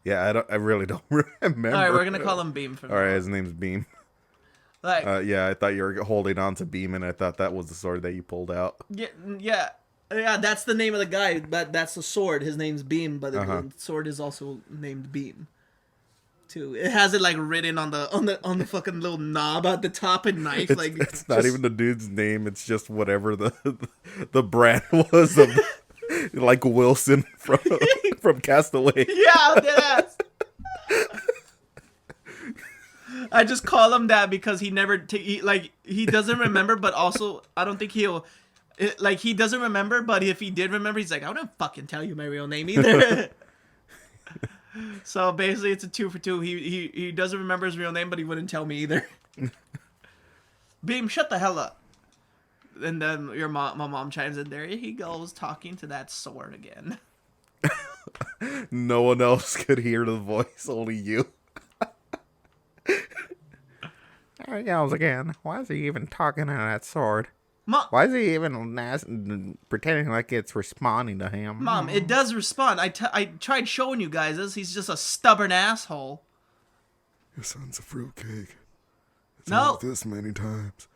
A: Yeah, I really don't remember.
B: All right, we're gonna call him Beam from
A: All right, his name's Beam.
B: like
A: Yeah, I thought you were holding on to Beam, and I thought that was the sword that you pulled out.
B: yeah. That's the name of the guy. That's the sword. His name's Beam, but the sword is also named Beam. Too. It has it like written on the fucking little knob at the top and knife.
A: It's not even the dude's name. It's just whatever the brand was of like Wilson from Castaway.
B: Yeah, deadass. I just call him that because he never he doesn't remember, but also I don't think he doesn't remember, but if he did remember, he's like, I wouldn't fucking tell you my real name either. So basically, it's a 2 for 2. He doesn't remember his real name, but he wouldn't tell me either. Beam, shut the hell up. And then my mom chimes in there. He goes talking to that sword again.
A: No one else could hear the voice, only you.
C: There he goes again. Why is he even talking to that sword?
B: Mom,
C: Why is he even pretending like it's responding to him?
B: Mom, it does respond. I tried showing you guys this. He's just a stubborn asshole.
A: Your son's a fruitcake.
B: No.
A: This many times.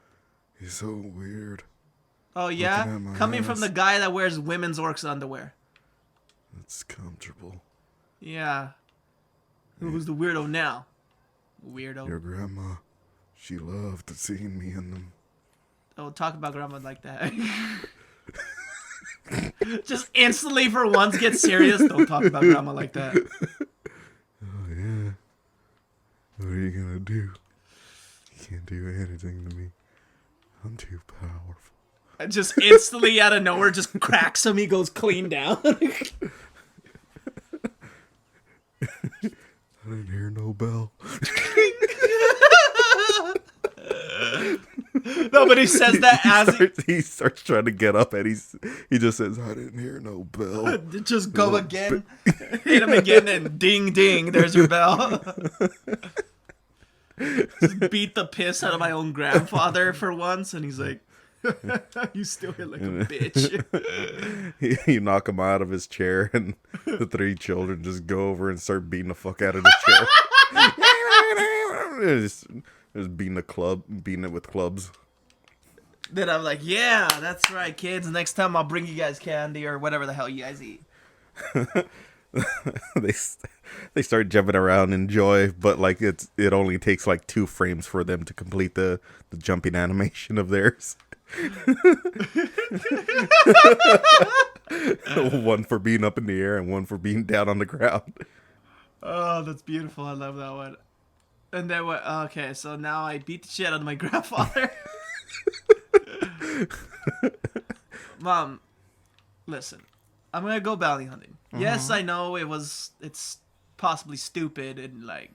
A: He's so weird.
B: Oh yeah,
A: Looking at my
B: coming from
A: ass.
B: the guy that wears women's orcs underwear.
A: It's comfortable.
B: Yeah. Who's the weirdo now? Weirdo.
A: Your grandma, she loved seeing me in them.
B: Don't talk about grandma like that. Just instantly for once get serious. Don't talk about grandma like that.
A: Oh yeah. What are you gonna do? You can't do anything to me. I'm too powerful.
B: Just instantly out of nowhere, just cracks him. He goes clean down.
A: I didn't hear no bell.
B: Nobody says that as
A: he starts trying to get up, and he just says, "I didn't hear no bell."
B: just go again, hit him again, and ding ding, there's your bell. Just beat the piss out of my own grandfather for once, and he's like, "You still hit like a bitch."
A: You knock him out of his chair, and the 3 children just go over and start beating the fuck out of the chair. just beating it with clubs.
B: Then I'm like, "Yeah, that's right, kids. Next time I'll bring you guys candy or whatever the hell you guys eat."
A: They start jumping around in joy, but like it only takes like 2 frames for them to complete the jumping animation of theirs. One for being up in the air and one for being down on the ground.
B: Oh, that's beautiful. I love that one. And then what? Okay, so now I beat the shit out of my grandfather. Mom, listen. I'm gonna go bounty hunting. Yes, I know it's possibly stupid and like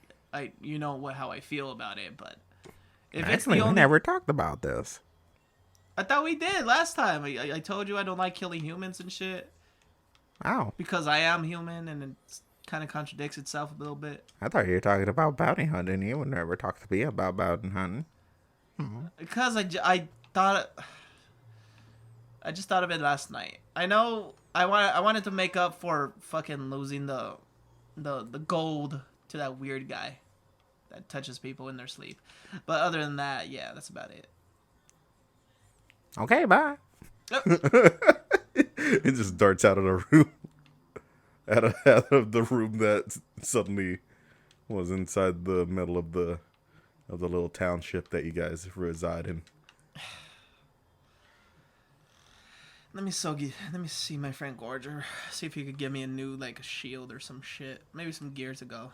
B: you know how I feel about it, but if it's
C: Actually,
B: the
C: we
B: only,
C: never talked about this.
B: I thought we did last time. I told you I don't like killing humans and shit
C: Oh,
B: because I am human and it kind of contradicts itself a little bit.
C: I thought you were talking about bounty hunting. You would never talk to me about bounty hunting.
B: Because I thought I just thought of it last night. I know I wanted to make up for fucking losing the gold to that weird guy that touches people in their sleep. But other than that, yeah, that's about it.
C: Okay, bye.
A: It just darts out of the room. Out of the room that suddenly was inside the middle of the little township that you guys reside in.
B: Let me see my friend Gorger. See if he could give me a new like a shield or some shit. Maybe some gear to go.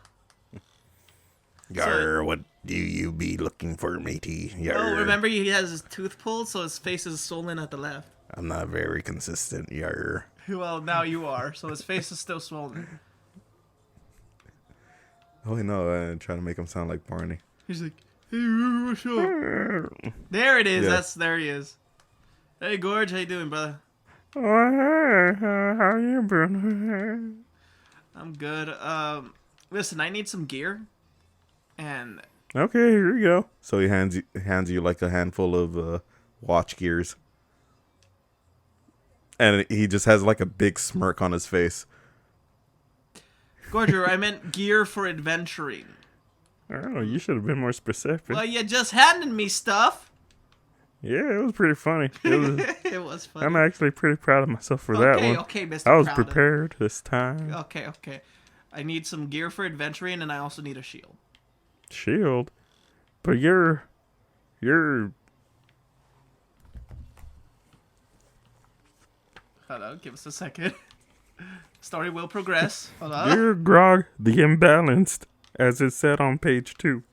C: Yar, what do you be looking for, matey? Yar.
B: Oh, remember he has his tooth pulled, so his face is swollen at the left.
C: I'm not very consistent, yar.
B: Well, now you are, so his face is still swollen.
A: Oh, no, I'm trying to make him sound like Barney.
B: He's like, hey, what's up? There it is.
A: Yeah.
B: There he is. Hey, Gorge, how you doing, brother?
C: Oh, hey, how you been?
B: I'm good. Listen, I need some gear, and
A: Okay, here you go. So he hands you like a handful of watch gears. And he just has like a big smirk on his face.
B: Gorger, I meant gear for adventuring.
C: Oh, you should have been more specific.
B: Well, you just handed me stuff.
C: Yeah, it was pretty funny.
B: It was funny.
C: I'm actually pretty proud of myself for that one.
B: Okay, Mr.
C: I was
B: Prouder.
C: prepared this time.
B: Okay. I need some gear for adventuring, and I also need a shield.
C: Shield? But you're...
B: Hold on, give us a second. Story will progress. Hold on.
C: You're Grog the Imbalanced, as it said on page 2.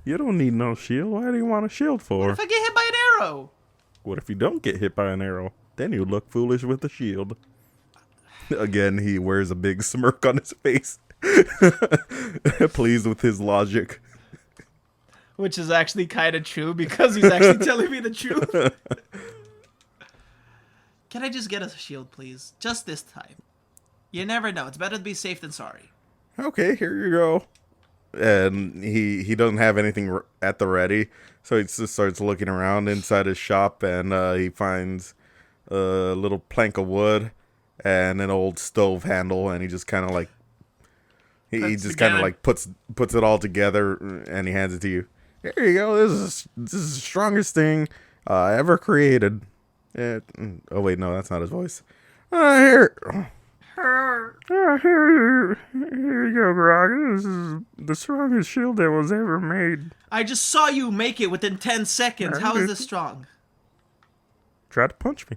C: You don't need no shield. Why do you want a shield for?
B: If I get hit by an arrow.
C: What if you don't get hit by an arrow? Then you look foolish with a shield.
A: Again, he wears a big smirk on his face. Pleased with his logic.
B: Which is actually kind of true because he's actually telling me the truth. Can I just get a shield, please? Just this time. You never know. It's better to be safe than sorry.
A: Okay, here you go. And he doesn't have anything at the ready, so he just starts looking around inside his shop, and he finds a little plank of wood and an old stove handle, and he just kind of like he just kind of like puts it all together, and he hands it to you. Here you go. This is the strongest thing ever created. Oh wait, no, that's not his voice. Here you go, Grog. This is the strongest shield that was ever made.
B: I just saw you make it within 10 seconds. How is this strong?
C: Try to punch me.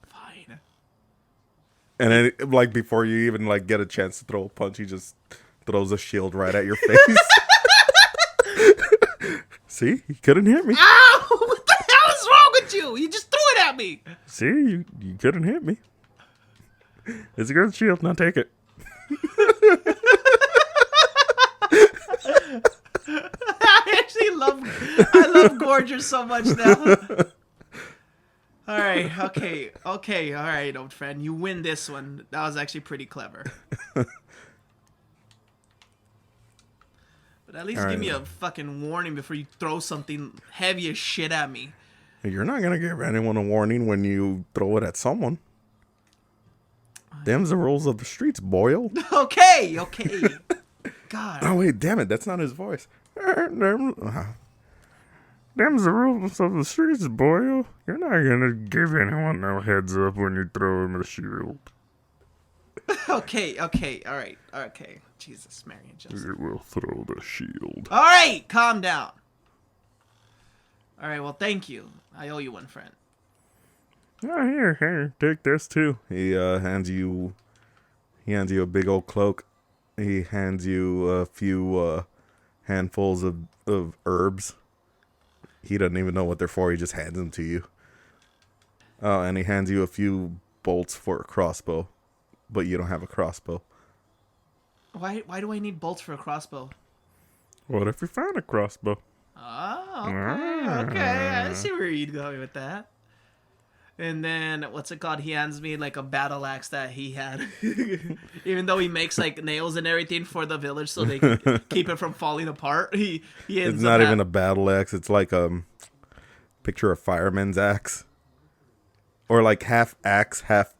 B: Fine.
A: And then, like, before you even like get a chance to throw a punch, he just throws a shield right at your face. See, he couldn't hit me.
B: Ow! What the hell is wrong with you? You just threw it at me.
C: See, you couldn't hit me. It's a good shield. Now take it.
B: I love Gorger so much now. All right, okay, all right, old friend. You win this one. That was actually pretty clever. But at least give me a fucking warning before you throw something heavy as shit at me.
A: You're not gonna give anyone a warning when you throw it at someone. Them's the rules of the streets, boyle.
B: Okay. God.
A: Oh wait, damn it, that's not his voice.
C: Them's the rules of the streets, boy. You're not gonna give anyone no heads up when you throw him a shield.
B: Okay, all right, okay. Jesus, Mary and Joseph.
C: You will throw the shield.
B: All right, calm down. All right, well, thank you. I owe you one, friend.
C: Oh, here, take this too.
A: He hands you a big old cloak. He hands you a few handfuls of herbs. He doesn't even know what they're for. He just hands them to you. Oh, and he hands you a few bolts for a crossbow, but you don't have a crossbow.
B: Why do I need bolts for a crossbow?
A: What if we found a crossbow?
B: Oh, okay. I see where you'd go with that. And then, what's it called? He hands me like a battle axe that he had. Even though he makes like nails and everything for the village so they can keep it from falling apart. He ends
A: It's
B: up
A: not even a battle axe. It's like picture a fireman's axe. Or like half axe, half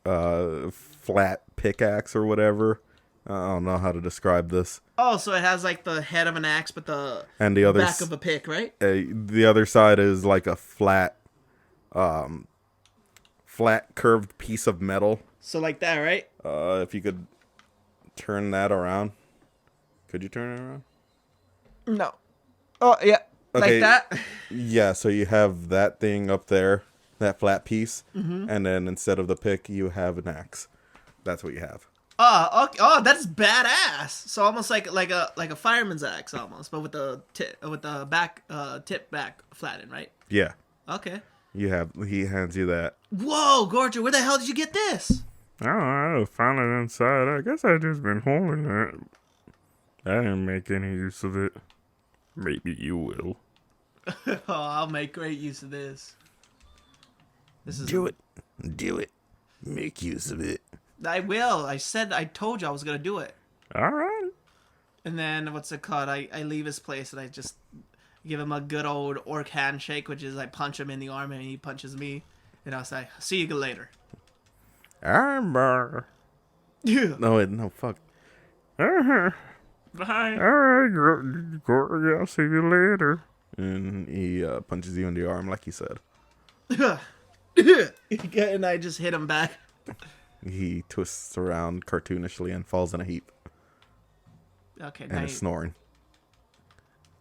A: flat pickaxe or whatever. I don't know how to describe this.
B: Oh, so it has like the head of an axe, but the
A: other
B: back of a pick, right?
A: The other side is like a flat curved piece of metal.
B: So like that, right?
A: If you could turn that around. Could you turn it around?
B: No. Oh, yeah.
A: Okay.
B: Like that?
A: Yeah, so you have that thing up there, that flat piece, and then instead of the pick, you have an axe. That's what you have.
B: Oh, okay. Oh, that's badass. So almost like a fireman's axe almost, but with the back tip back flattened, right?
A: Yeah.
B: Okay.
A: He hands you that.
B: Whoa, Gorger, where the hell did you get this?
D: I don't know, I found it inside. I guess I just been holding it. I didn't make any use of it. Maybe you will.
B: Oh, I'll make great use of this. This is
C: Do it. Do it. Make use of it.
B: I will. I told you I was gonna do it.
D: Alright.
B: And then what's it called? I leave his place and I just give him a good old orc handshake, which is I punch him in the arm and he punches me, and I'll say, "See you later."
D: Armbar.
B: Yeah.
A: No, fuck.
D: Uh-huh.
B: Bye.
D: Alright, Gory, I'll see you later.
A: And he punches you in the arm like he said.
B: And I just hit him back.
A: He twists around cartoonishly and falls in a heap.
B: Okay,
A: And is snoring.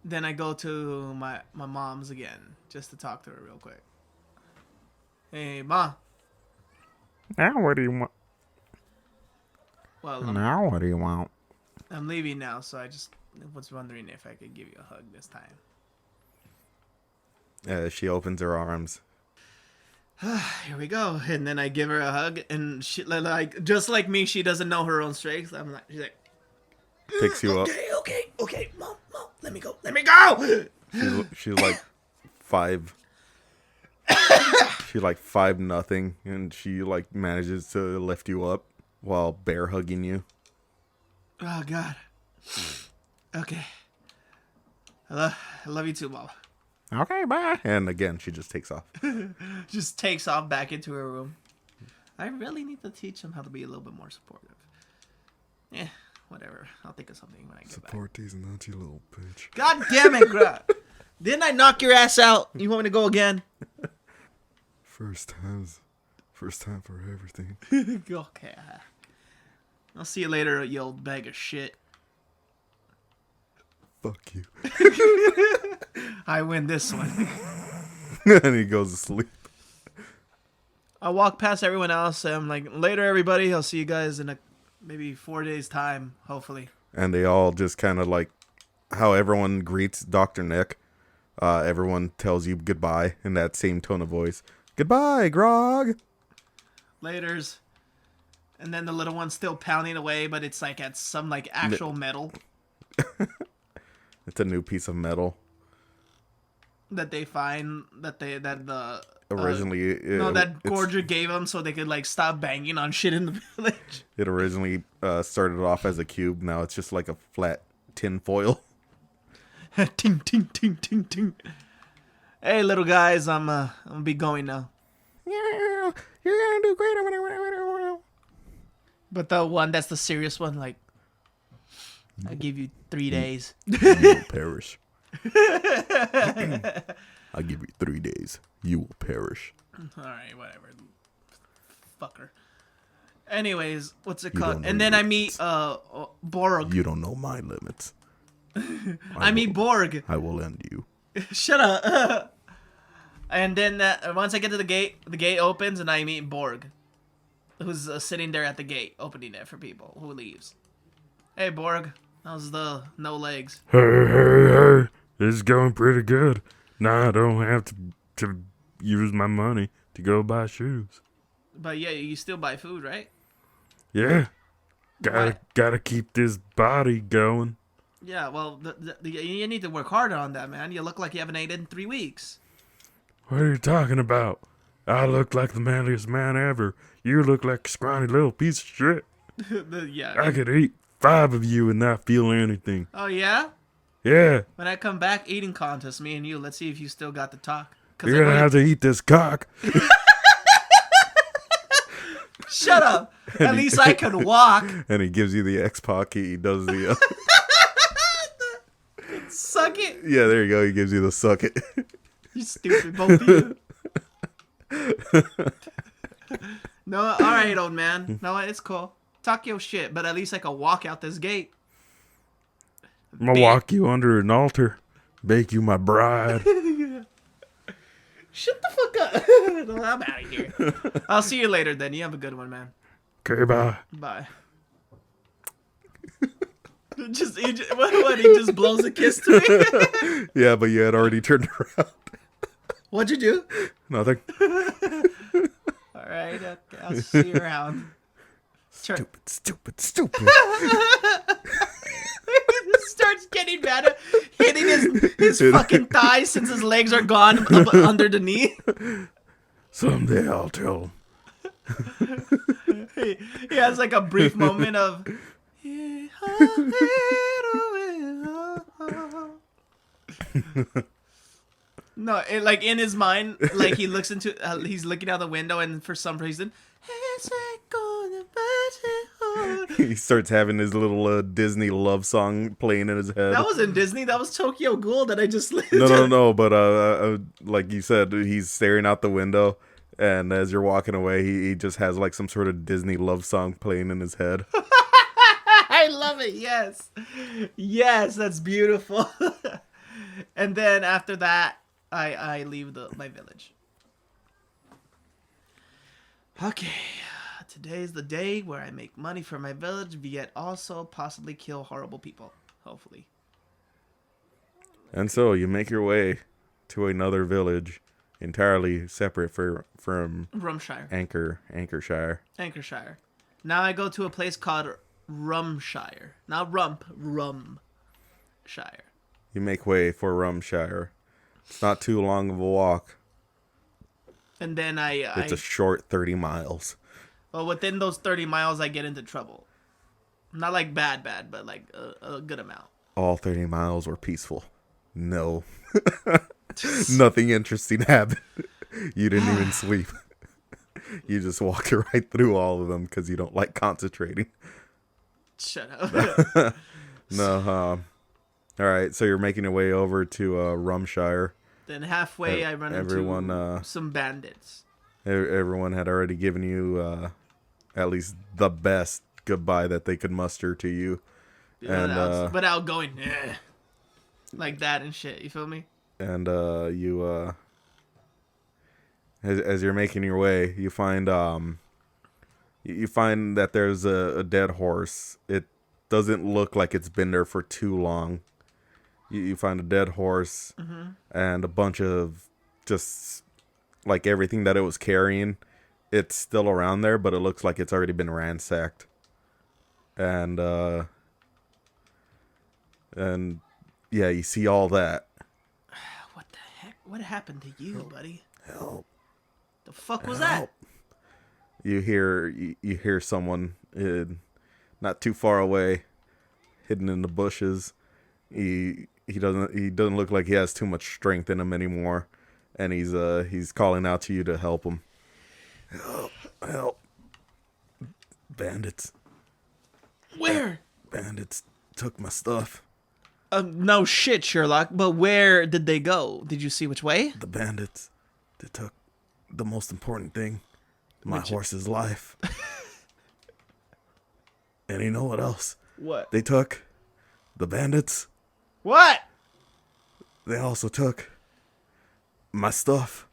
B: then I go to my mom's again just to talk to her real quick. Hey, Ma.
D: Now what do you want?
B: Well,
C: Now what do you want?
B: I'm leaving now, so I just was wondering if I could give you a hug this time.
A: She opens her arms.
B: Here we go. And then I give her a hug, and she like just like me, she doesn't know her own strength. She's like,
A: Picks you up.
B: okay, mom, let me go.
A: She's like 5. She's like 5-0, and she like manages to lift you up while bear hugging you.
B: Oh God. Okay. I love you too, Mom.
C: Okay, bye.
A: And again, she just takes off.
B: Just takes off back into her room. I really need to teach him how to be a little bit more supportive. Yeah, whatever. I'll think of something when I get back.
A: these nuts, you little bitch.
B: God damn it, Grut. Didn't I knock your ass out? You want me to go again?
A: First time for everything.
B: Okay. I'll see you later, you old bag of shit.
A: Fuck you.
B: I win this one.
A: And he goes to sleep.
B: I walk past everyone else and I'm like, later, everybody. I'll see you guys in maybe 4 days' time, hopefully.
A: And they all just kind of like how everyone greets Dr. Nick. Everyone tells you goodbye in that same tone of voice. Goodbye, Grog.
B: Laters. And then the little one's still pounding away, but it's like at some like actual metal
A: It's a new piece of metal.
B: that they find that the
A: Originally,
B: that Gorger gave them so they could like stop banging on shit in the village.
A: it originally started off as a cube. Now it's just like a flat tin foil.
B: Ting ting ting ting ting. Hey, little guys, I'm gonna be going now.
C: Yeah, you're gonna do great.
B: But the one that's the serious one, like, I give you 3 days.
A: You will perish. I'll give you 3 days. You will perish.
B: Alright, whatever. Fucker. Anyways, what's it
A: You
B: called?
A: don't know
B: And then
A: your
B: I meet Borg.
A: You don't know my limits.
B: I meet Borg.
A: I will end you.
B: Shut up. And then once I get to the gate opens and I meet Borg, who's sitting there at the gate, opening it for people who leaves. Hey, Borg. How's the no legs?
D: Hey. This is going pretty good. Now I don't have to use my money to go buy shoes.
B: But yeah, you still buy food, right?
D: Yeah.
B: Why?
D: Gotta keep this body going.
B: Yeah, well, you need to work harder on that, man. You look like you haven't ate in 3 weeks.
D: What are you talking about? I look like the manliest man ever. You look like a scrawny little piece of shit.
B: Yeah.
D: I could eat 5 of you and not feel anything.
B: Oh, yeah?
D: Yeah.
B: When I come back, eating contest, me and you, let's see if you still got the talk.
D: You're gonna have to eat this cock.
B: Shut up! At least I can walk.
A: And he gives you the X-Pac. He does the...
B: Suck it.
A: yeah, there you go. He gives you the suck it.
B: You stupid, both of you. No, alright, old man. No, it's cool. Talk your shit, but at least I can walk out this gate.
D: I'm gonna walk you under an altar, make you my bride.
B: Shut the fuck up. I'm out of here. I'll see you later then. You have a good one, man.
D: Okay, bye.
B: Bye. What, he just blows a kiss to me?
A: Yeah, but you had already turned around.
B: What'd you do?
A: Nothing.
B: Alright, I'll see you around.
A: Stupid.
B: Starts getting mad, hitting his fucking thighs since his legs are gone under the knee.
A: Someday I'll tell him.
B: He has like a brief moment of. No, like in his mind, like he looks into, he's looking out the window, and for some reason,
A: He starts having his little Disney love song playing in his head.
B: that wasn't Disney, that was Tokyo Ghoul that I just listened
A: No. But like you said, he's staring out the window, and as you're walking away, he just has like some sort of Disney love song playing in his head.
B: I love it. Yes, that's beautiful. And then after that, I leave my village. Okay, today's the day where I make money for my village, yet also possibly kill horrible people. Hopefully.
A: And so you make your way to another village, entirely separate from
B: Rumshire.
A: Anchorshire.
B: Anchorshire. Now I go to a place called Rumshire. Not Rumshire.
A: You make way for Rumshire. It's not too long of a walk.
B: And then
A: It's a short 30 miles.
B: well, within those 30 miles, I get into trouble. Not like bad, but like a good amount.
A: All 30 miles were peaceful. No. Nothing interesting happened. You didn't even sleep. You just walked right through all of them because you don't like concentrating.
B: Shut up.
A: No. All right, so you're making your way over to Rumshire.
B: Then halfway, I run into some bandits.
A: Everyone had already given you at least the best goodbye that they could muster to you. And
B: without going like that and shit. You feel me?
A: And you as you're making your way, you find that there's a dead horse. It doesn't look like it's been there for too long. You find a dead horse and a bunch of just like everything that it was carrying. It's still around there, but it looks like it's already been ransacked. And yeah, you see all that.
B: What the heck? What happened to you, buddy?
A: Help.
B: The fuck was that?
A: You hear someone not too far away, hidden in the bushes. He doesn't look like he has too much strength in him anymore, and he's calling out to you to help him. Help. Bandits.
B: Where?
A: Bandits took my stuff.
B: No shit, Sherlock, but where did they go? Did you see which way?
A: The bandits, they took the most important thing, my horse's life. And you know what else?
B: What?
A: They took the bandits.
B: What?
A: They also took my stuff.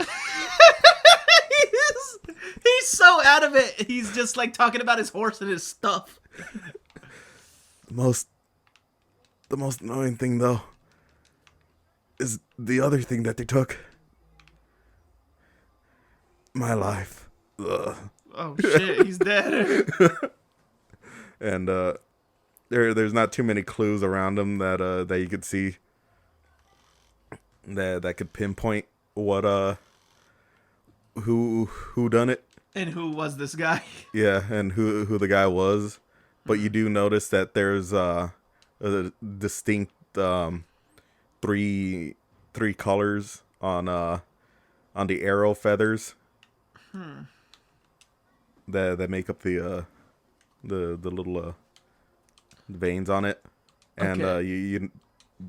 B: He's so out of it. He's just like talking about his horse and his stuff.
A: The most The most annoying thing, though, is the other thing that they took. My life. Ugh.
B: Oh shit, he's dead.
A: And there's not too many clues around him that you could see that could pinpoint what who done it.
B: And who was this guy?
A: Yeah, and who the guy was. But you do notice that there's a distinct three colors on the arrow feathers. That make up the little veins on it. And
B: Okay.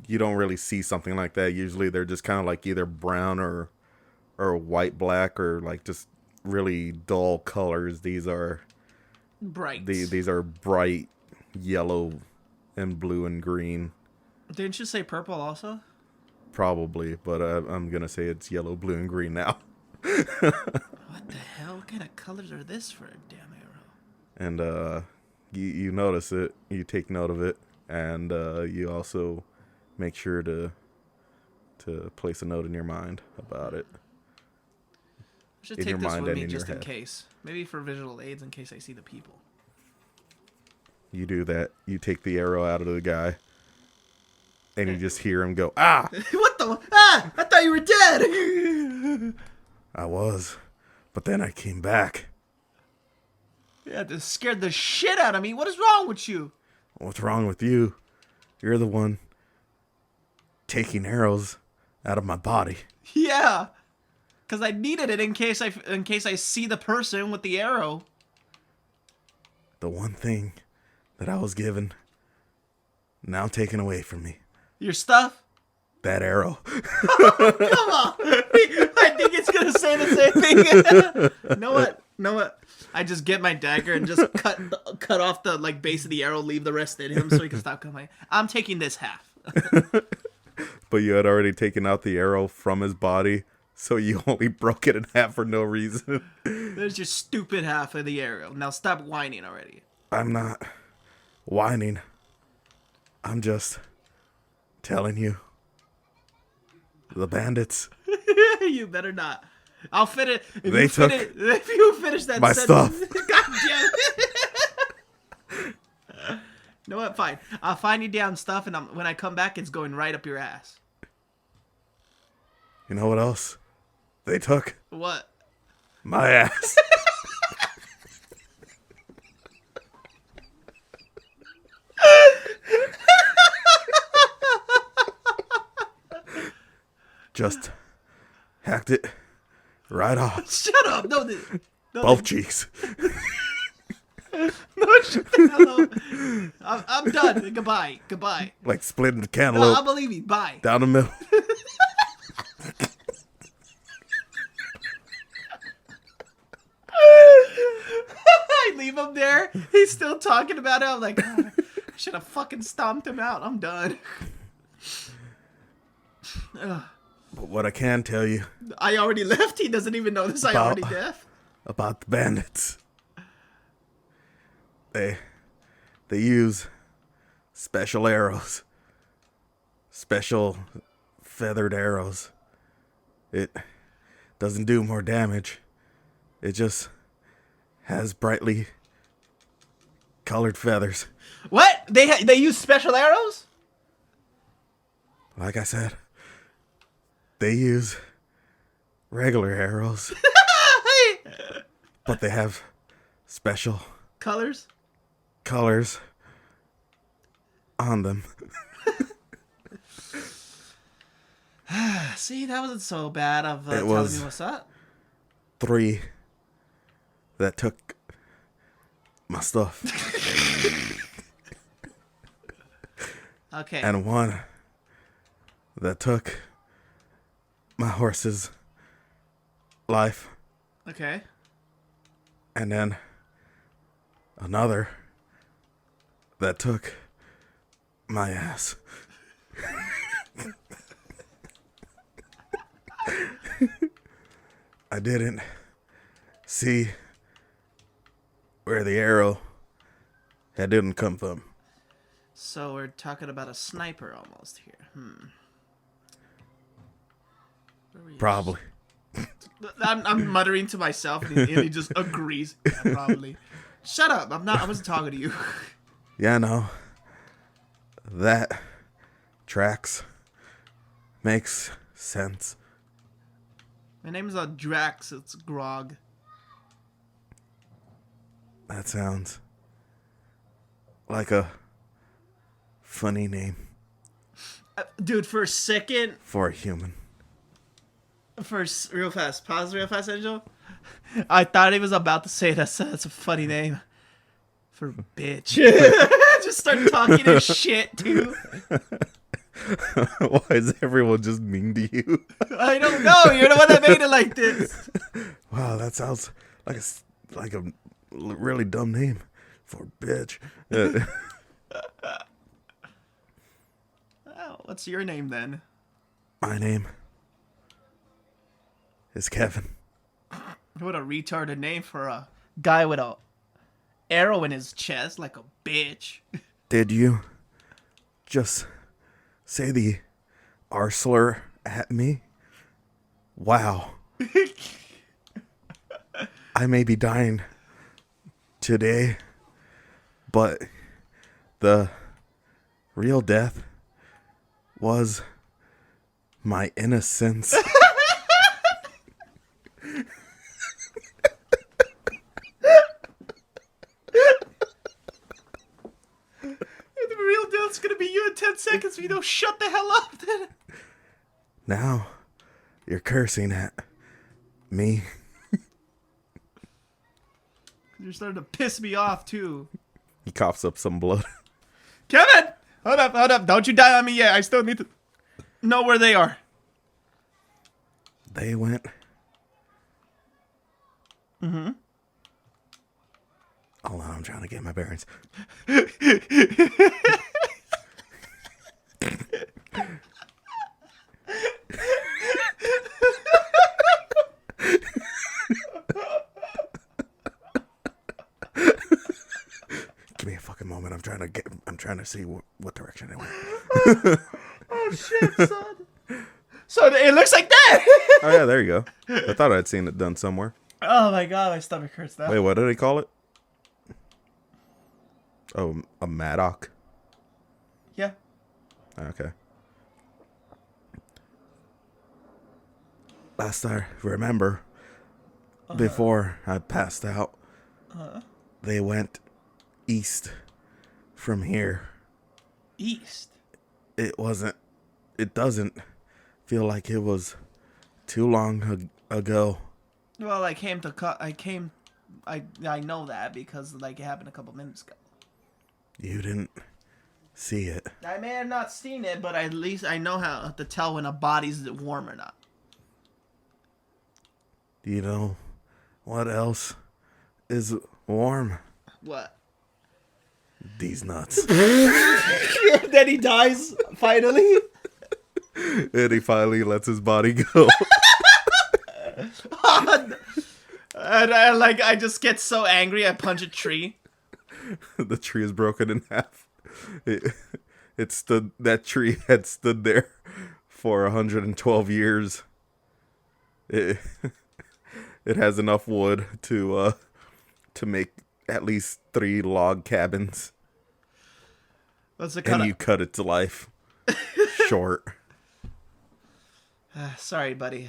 A: you don't really see something like that. Usually they're just kind of like either brown or white black, or like just really dull colors. These are
B: Bright.
A: these are bright yellow and blue and green,
B: Didn't you say purple also?
A: probably, but I'm gonna say it's yellow, blue, and green now.
B: What the hell? What kind of colors are this for a damn arrow?
A: And you notice it, you take note of it, and you also make sure to place a note in your mind about it.
B: I should
A: In
B: take
A: your
B: this
A: mind
B: with
A: and
B: me
A: in
B: just
A: your
B: in
A: head.
B: case. Maybe for visual aids in case I see the people.
A: You do that. You take the arrow out of the guy, and you just hear him go, "Ah!"
B: What the? Ah! I thought you were dead!
A: I was, but then I came back.
B: Yeah, this scared the shit out of me. What is wrong with you?
A: What's wrong with you? You're the one taking arrows out of my body.
B: Yeah. Because I needed it in case I see the person with the arrow.
A: The one thing that I was given, now taken away from me.
B: Your stuff?
A: That arrow.
B: Come on. I think it's going to say the same thing. Know what? I just get my dagger and just cut off the like base of the arrow, leave the rest in him so he can stop coming. I'm taking this half.
A: But you had already taken out the arrow from his body, so you only broke it in half for no reason.
B: There's your stupid half of the arrow. Now stop whining already.
A: I'm not whining. I'm just telling you. The bandits.
B: You better not. I'll fit it. If you finish that
A: my
B: sentence,
A: stuff.
B: God damn it. You know what? Fine. I'll find you damn stuff, and when I come back, it's going right up your ass.
A: You know what else they took?
B: What?
A: My ass. Just hacked it right off.
B: Shut up! No,
A: Both cheeks.
B: no, shut the hell up. I'm done. Goodbye.
A: Like splitting the
B: No, I
A: cantaloupe
B: believe you. Bye.
A: down the middle.
B: I leave him there. He's still talking about it. I'm like, "Ah, I should have fucking stomped him out. I'm done.
A: But what I can tell you
B: I already left. He doesn't even know this. I
A: About-
B: already left.
A: about the bandits, they use special arrows, special feathered arrows. It doesn't do more damage. It just has brightly colored feathers.
B: What? They use special arrows?
A: Like I said, they use regular arrows, but they have special
B: Colors?
A: colors on them.
B: See, that wasn't so bad of
A: It
B: telling
A: was-
B: me what's up.
A: 3 that took my stuff,
B: Okay.
A: and 1 that took my horse's life,
B: Okay.
A: and then another that took my ass. I didn't see where the arrow had didn't come from.
B: So we're talking about a sniper almost here. Where were you?
C: Probably.
B: I'm muttering to myself, and he just agrees. Yeah, probably. Shut up! I wasn't talking to you.
A: Yeah, no. That tracks. Makes sense.
B: My name is Drax. It's Grog.
A: That sounds like a funny name
B: Dude, for a second,
A: for a human.
B: real fast, pause real fast, Angel. I thought he was about to say that's a funny name for bitch. Just start talking his shit too.
A: Why is everyone just mean to you?
B: I don't know. You're the one that made it like this.
A: Wow, that sounds like a really dumb name for a bitch.
B: Oh, what's your name then?
A: My name is Kevin.
B: What a retarded name for a guy with a arrow in his chest, like a bitch.
A: Did you just say the R slur at me? Wow. I may be dying today, but the real death was my innocence.
B: The real deal's gonna be you in 10 seconds if you don't shut the hell up. Then.
A: Now you're cursing at me.
B: You're starting to piss me off too.
A: He coughs up some blood.
B: Kevin! Hold up. Don't you die on me yet. I still need to know where they are.
A: They went. Hold on, I'm trying to get my bearings. Give me a fucking moment. I'm trying to see what direction they went.
B: Oh shit, son. So it looks like that.
A: Oh yeah, there you go. I thought I'd seen it done somewhere.
B: Oh my god, my stomach hurts now.
A: Wait, what did he call it? Oh, a Maddock.
B: Yeah.
A: Okay. Last I remember, before I passed out, they went east from here.
B: East.
A: It doesn't feel like it was too long ago.
B: Well, I know that because like it happened a couple minutes ago.
A: You didn't see it.
B: I may have not seen it, but at least I know how to tell when a body's warm or not.
A: Do you know what else is warm?
B: What?
A: These nuts.
B: Then he dies finally.
A: And he finally lets his body go.
B: And I just get so angry, I punch a tree.
A: The tree is broken in half. That tree had stood there for 112 years. It has enough wood to make at least 3 log cabins.
B: What's the
A: And
B: cut?
A: you cut it to life. Short.
B: Sorry, buddy.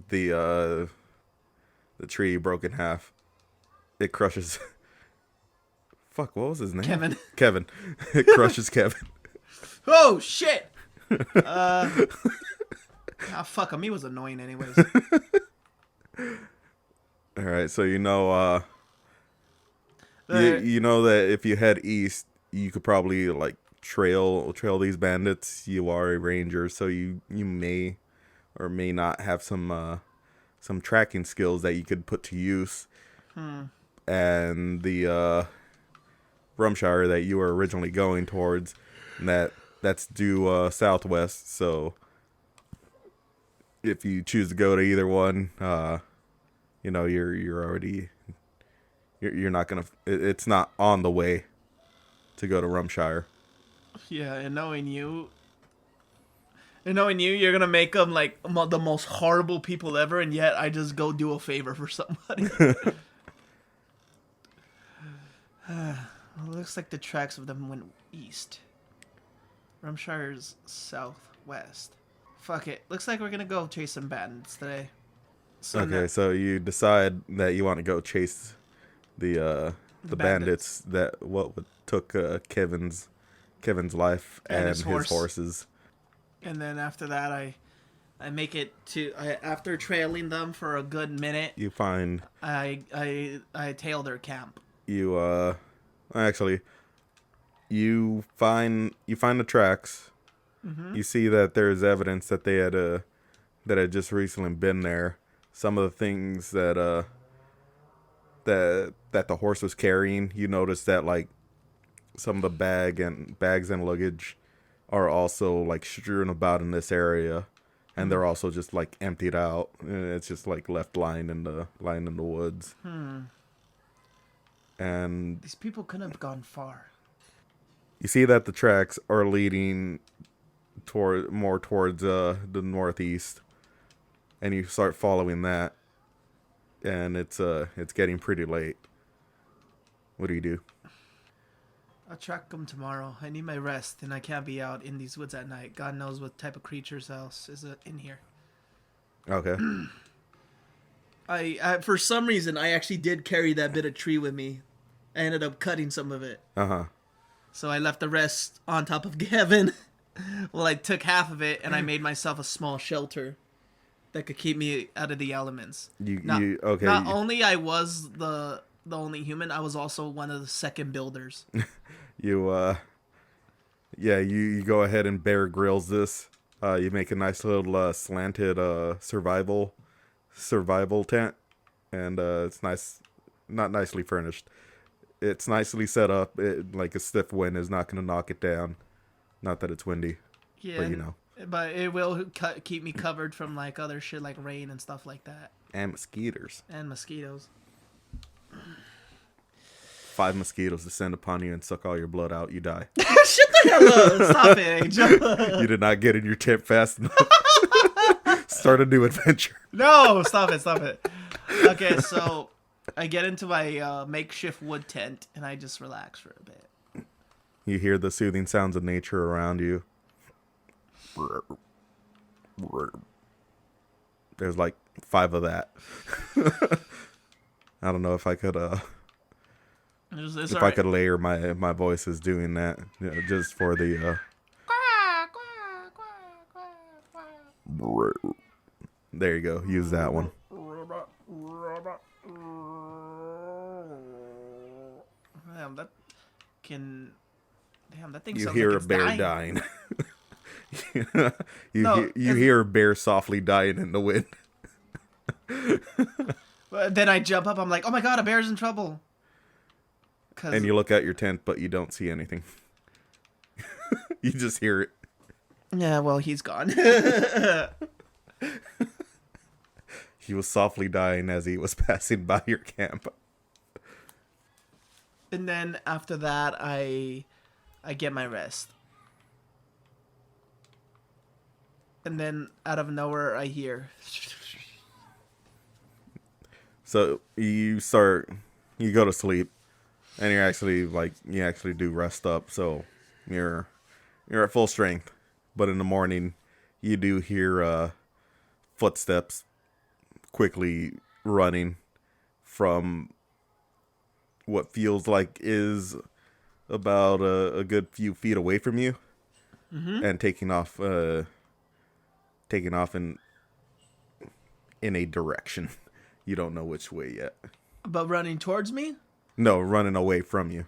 A: The tree broke in half. It crushes. Fuck, what was his name?
B: Kevin.
A: Kevin. It crushes Kevin.
B: Oh shit. Fuck him. He was annoying anyways.
A: All right, so you know you know that if you head east, you could probably like trail these bandits. You are a ranger, so you may or may not have some tracking skills that you could put to use. And the Rumshire that you were originally going towards, that's due southwest. So if you choose to go to either one, you know you're already you're not gonna. It's not on the way. to go to Rumshire.
B: Yeah, and knowing you, you're gonna make them like the most horrible people ever, and yet I just go do a favor for somebody. Well, it looks like the tracks of them went east. Rumshire's southwest. Fuck it. Looks like we're gonna go chase some bandits today. So
A: Okay, so you decide that you want to go chase the bandits that took Kevin's life and his horses.
B: And then after that, I make it to after trailing them for a good minute.
A: You find
B: I tail their camp.
A: you actually you find the tracks.
B: Mm-hmm.
A: You see that there's evidence that they had just recently been there. Some of the things that that the horse was carrying, you notice that like some of the bags and luggage are also like strewn about in this area, and they're also just like emptied out. And it's just like left lying in the woods. And
B: These people couldn't have gone far.
A: you see that the tracks are leading towards the northeast, and you start following that, and it's getting pretty late. What do you do?
B: I'll track them tomorrow. I need my rest, and I can't be out in these woods at night. God knows what type of creatures else is in here.
A: Okay.
B: I for some reason I actually did carry that bit of tree with me. I ended up cutting some of it,
A: Uh-huh.
B: so I left the rest on top of Gavin. Well, I took half of it, and I made myself a small shelter that could keep me out of the elements. Not only I was the only human, I was also one of the second builders.
A: You you go ahead and Bear Grylls this. You make a nice little slanted survival tent, and it's nice, not nicely furnished. It's nicely set up. Like a stiff wind is not going to knock it down. Not that it's windy,
B: Yeah,
A: but you know.
B: But it will keep me covered from like other shit like rain and stuff like that,
A: And mosquitoes.
B: and mosquitoes.
A: 5 mosquitoes descend upon you and suck all your blood out. You die.
B: Shut the hell up! Stop it, Angel.
A: You did not get in your tent fast enough. Start a new adventure.
B: No, stop it. Okay, so I get into my makeshift wood tent and I just relax for a bit.
A: You hear the soothing sounds of nature around you. There's like 5 of that. I don't know if I could
B: It's
A: if I could layer my voices doing that, you know, just for the there you go, use that one.
B: Damn, that thing
A: You
B: sounds
A: hear
B: like
A: a
B: it's
A: bear
B: dying.
A: you hear a bear softly dying in the wind.
B: But then I jump up, I'm like, oh my god, a bear's in trouble.
A: And you look at your tent, but you don't see anything. You just hear it.
B: Yeah, well, he's gone.
A: He was softly dying as he was passing by your camp.
B: And then after that, I get my rest. And then out of nowhere, I hear.
A: So you go to sleep, and you actually do rest up. So you're at full strength, but in the morning, you do hear footsteps quickly running from what feels like is about a good few feet away from you, and taking off in a direction. You don't know which way yet.
B: But running towards me?
A: No, running away from you.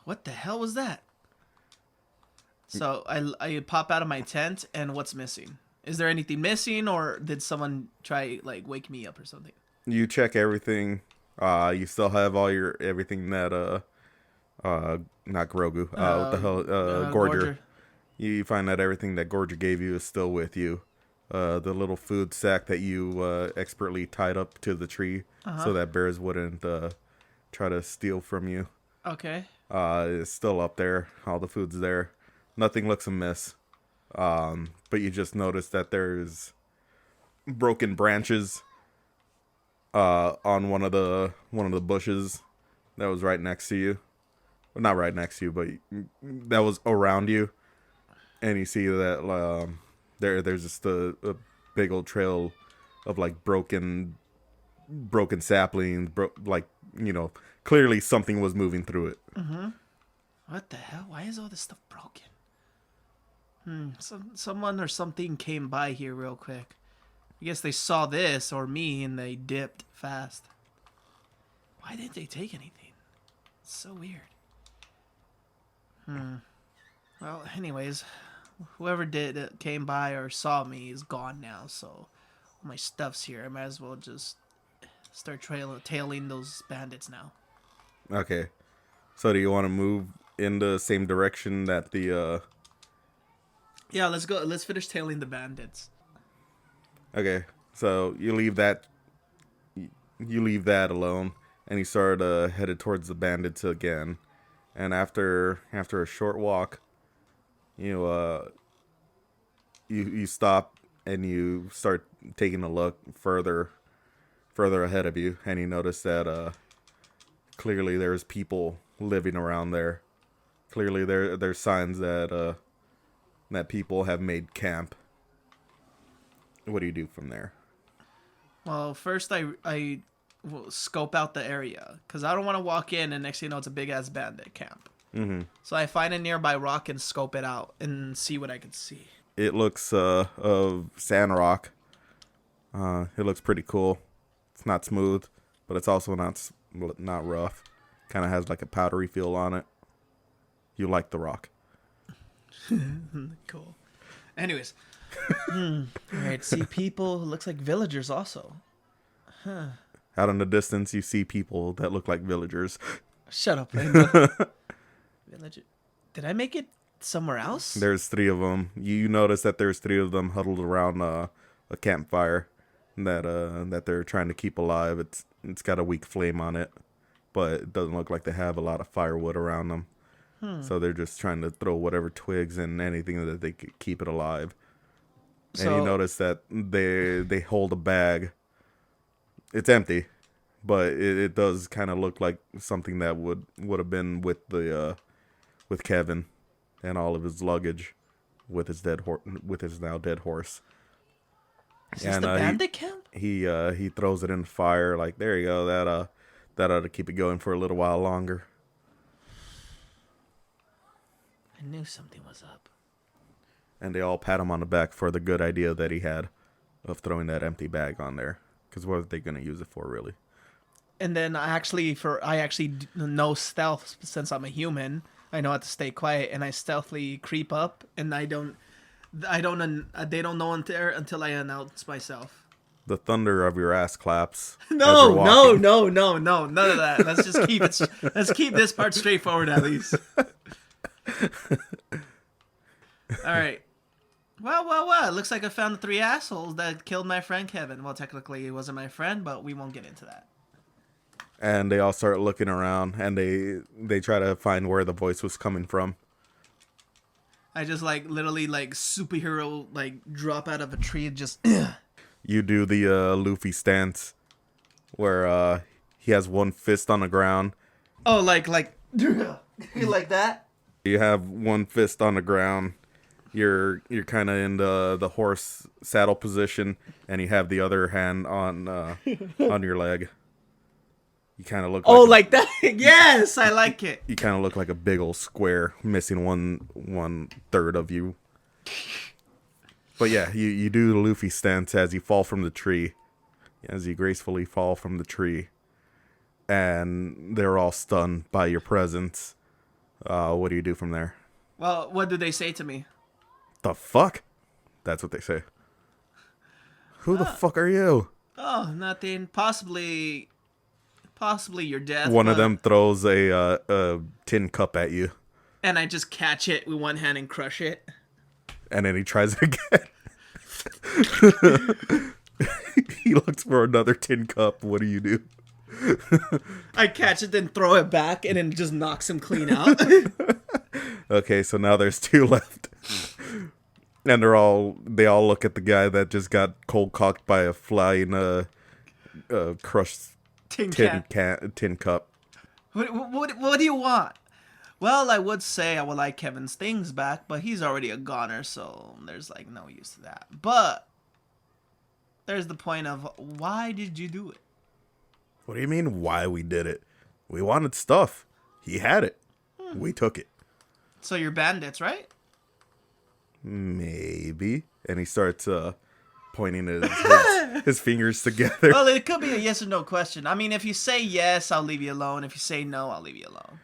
B: What the hell was that? So I pop out of my tent, and what's missing? Is there anything missing, or did someone try like wake me up or something?
A: You check everything. You still have all your everything that not Grogu. What the hell? Gorger. You find that everything that Gorger gave you is still with you. The little food sack that you expertly tied up to the tree so that bears wouldn't try to steal from you
B: Okay.
A: It's still up there. All the food's there. Nothing looks amiss. But you just notice that there's broken branches on one of the bushes that was right next to you. Well, not right next to you, but that was around you. And you see that there's just a big old trail of like broken saplings, like, clearly something was moving through it.
B: What the hell? Why is all this stuff broken? Someone or something came by here real quick. I guess they saw this or me and they dipped fast. Why didn't they take anything? It's so weird. Well, anyways, whoever came by or saw me is gone now, so all my stuff's here. I might as well just start tailing those bandits now.
A: Okay. So do you want to move in the same direction that the
B: Yeah, let's go. Let's finish tailing the bandits.
A: Okay. So you leave that alone, and you start headed towards the bandits again. And after a short walk, you stop and you start taking a look further ahead of you, and you notice that clearly there's people living around there. Clearly there's signs that that people have made camp. What do you do from there?
B: Well, first I will scope out the area because I don't want to walk in and next thing you know it's a big ass bandit camp.
A: Mm-hmm.
B: So I find a nearby rock and scope it out and see what I can see.
A: It looks of sand rock. It looks pretty cool. It's not smooth, but it's also not rough. Kind of has like a powdery feel on it. You like the rock.
B: Cool. Anyways, all right. See people. Looks like villagers also.
A: Out in the distance, you see people that look like villagers.
B: Shut up, Rainbow. Villager. Did I make it somewhere else?
A: There's 3 of them. You notice that there's 3 of them huddled around a campfire that they're trying to keep alive. It's got a weak flame on it, but it doesn't look like they have a lot of firewood around them. So they're just trying to throw whatever twigs and anything that they could keep it alive. And you notice that they hold a bag. It's empty, but it does kind of look like something that would have been with with Kevin and all of his luggage, with his now dead horse.
B: Is this the bandit camp?
A: He throws it in the fire. Like, there you go. That ought to keep it going for a little while longer.
B: I knew something was up.
A: And they all pat him on the back for the good idea that he had of throwing that empty bag on there. Because what are they going to use it for, really?
B: And then I actually know stealth since I'm a human. I know how to stay quiet, and I stealthily creep up, and they don't know until I announce myself.
A: The thunder of your ass claps.
B: No, none of that. Let's keep this part straightforward at least. All right. Well. It looks like I found the 3 assholes that killed my friend Kevin. Well, technically, he wasn't my friend, but we won't get into that.
A: And they all start looking around, and they try to find where the voice was coming from.
B: I just literally superhero drop out of a tree and just.
A: You do the Luffy stance, where he has one fist on the ground.
B: Oh, like that.
A: You have one fist on the ground. You're kind of in the horse saddle position, and you have the other hand on on your leg. You kind of look.
B: Like that. Yes, I like it.
A: You kind of look like a big old square, missing one third of you. But yeah, you do the Luffy stance as you fall from the tree, as you gracefully fall from the tree, and they're all stunned by your presence. What do you do from there?
B: Well, what do they say to me?
A: The fuck? That's what they say. Who the fuck are you?
B: Oh, nothing. Possibly your death.
A: One of them throws a tin cup at you.
B: And I just catch it with one hand and crush it.
A: And then he tries it again. He looks for another tin cup. What do you do?
B: I catch it, then throw it back, and it just knocks him clean out.
A: Okay, so now there's 2 left. And they all look at the guy that just got cold cocked by a flying crushed
B: Tin
A: tin cup.
B: What do you want? Well, I would say I would like Kevin's things back, but he's already a goner, so there's like no use to that. But there's the point of, why did you do it?
A: What do you mean why we did it? We wanted stuff. He had it. We took it.
B: So you're bandits, right?
A: Maybe. And he starts pointing his fingers together.
B: Well, it could be a yes or no question. I mean, if you say yes, I'll leave you alone. If you say no, I'll leave you alone.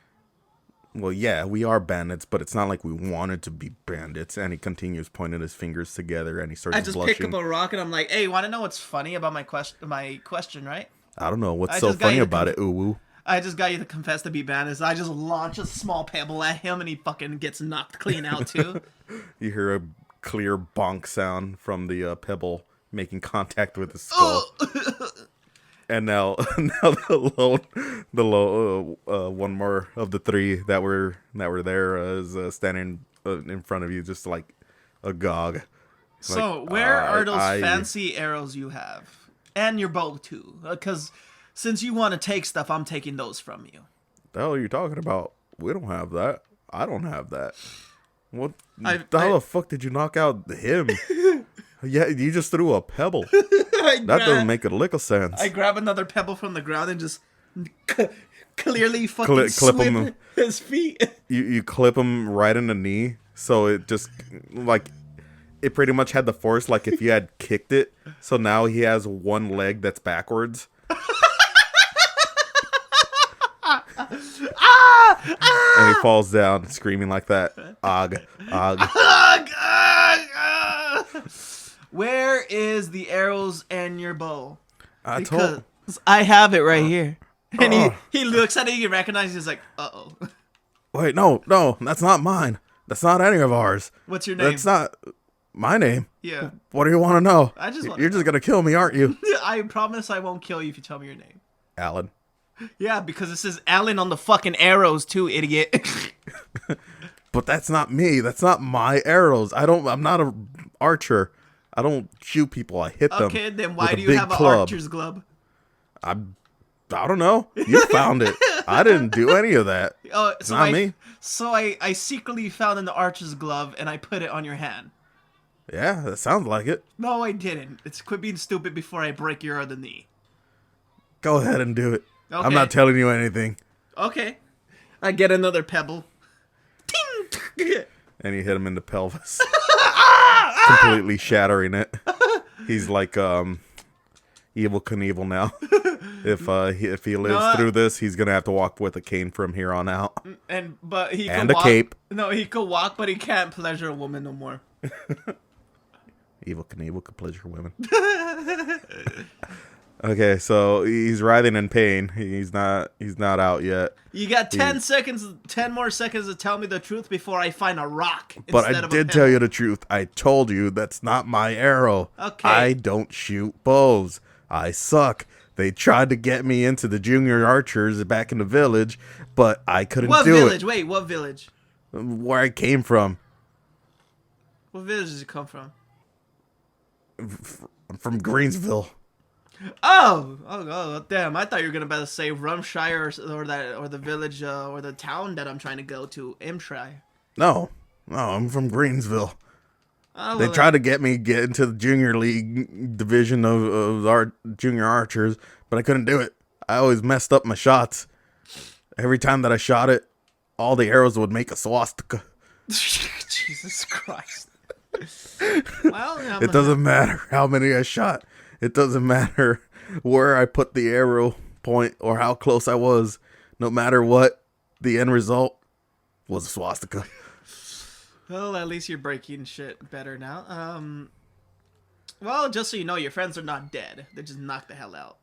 A: Well, yeah, we are bandits, but it's not like we wanted to be bandits. And he continues pointing his fingers together, and he starts
B: I just
A: blushing.
B: pick up a rock and I'm like, hey, want to know what's funny about my question, right?
A: I don't know. What's
B: I
A: so
B: just got
A: funny
B: you to
A: about it, Uwu?
B: I just got you to confess to be bandits. I just launch a small pebble at him and he fucking gets knocked clean out too.
A: You hear a clear bonk sound from the pebble making contact with his skull. And now the lone one more of the 3 that were there is standing in front of you, just like agog.
B: So
A: Like,
B: where are those fancy arrows you have? And your bow too. Because since you want to take stuff, I'm taking those from you.
A: The hell are you talking about? We don't have that. I don't have that. What?
B: How
A: the fuck did you knock out him? Yeah, you just threw a pebble. That doesn't make a lick of sense.
B: I grab another pebble from the ground and just clearly fucking
A: clip
B: slip
A: him.
B: his feet.
A: You clip him right in the knee, so it just like it pretty much had the force like if you had kicked it. So now he has one leg that's backwards. And he falls down screaming like that. Og, og.
B: Where is the arrows and your bow?
A: I
B: I have it right here. And he looks at it, he recognizes, he's like, uh-oh.
A: Wait, no, that's not mine. That's not any of ours.
B: What's your name?
A: That's not my name.
B: Yeah.
A: What do you want to know?
B: I just want
A: You're just gonna kill me, aren't you?
B: I promise I won't kill you if you tell me your name.
A: Alan.
B: Yeah, because it says Alan on the fucking arrows too, idiot.
A: But that's not me. That's not my arrows. I'm not a archer. I don't shoot people. I hit them.
B: Okay, then why
A: with
B: do
A: a
B: you
A: big
B: have an
A: club.
B: archer's glove?
A: I don't know. You found it. I didn't do any of that.
B: Oh,
A: It's not me.
B: So I secretly found an archer's glove and I put it on your hand.
A: Yeah, that sounds like it.
B: No, I didn't. It's quit being stupid before I break your other knee.
A: Go ahead and do it.
B: Okay.
A: I'm not telling you anything.
B: Okay. I get another pebble. Ting!
A: And you hit him in the pelvis, completely shattering it. He's like Evil Knievel now. If he lives through this, he's gonna have to walk with a cane from here on out.
B: But he
A: And
B: can
A: a
B: walk.
A: cape.
B: No, he could walk, but he can't pleasure a woman no more.
A: Evil Knievel could pleasure women. Okay, so he's writhing in pain. He's not out yet.
B: You got 10 more seconds to tell me the truth before I find a rock.
A: But
B: instead
A: I
B: of a
A: did
B: pebble.
A: tell you the truth. I told you that's not my arrow.
B: Okay.
A: I don't shoot bows. I suck. They tried to get me into the junior archers back in the village, but I couldn't
B: What
A: do
B: village?
A: it.
B: Wait, what village?
A: Where I came from.
B: What village does it come from?
A: From Greensville.
B: Oh, damn! I thought you were gonna about to say Rumshire or the village or the town that I'm trying to go to, Imshire.
A: No, I'm from Greensville.
B: Oh,
A: They
B: well,
A: tried to get into the junior league division of our junior archers, but I couldn't do it. I always messed up my shots. Every time that I shot it, all the arrows would make a swastika.
B: Jesus Christ. Well,
A: It doesn't matter how many I shot. It doesn't matter where I put the arrow point or how close I was. No matter what, the end result was a swastika.
B: Well, at least you're breaking shit better now. Well, just so you know, your friends are not dead. They just knocked the hell out.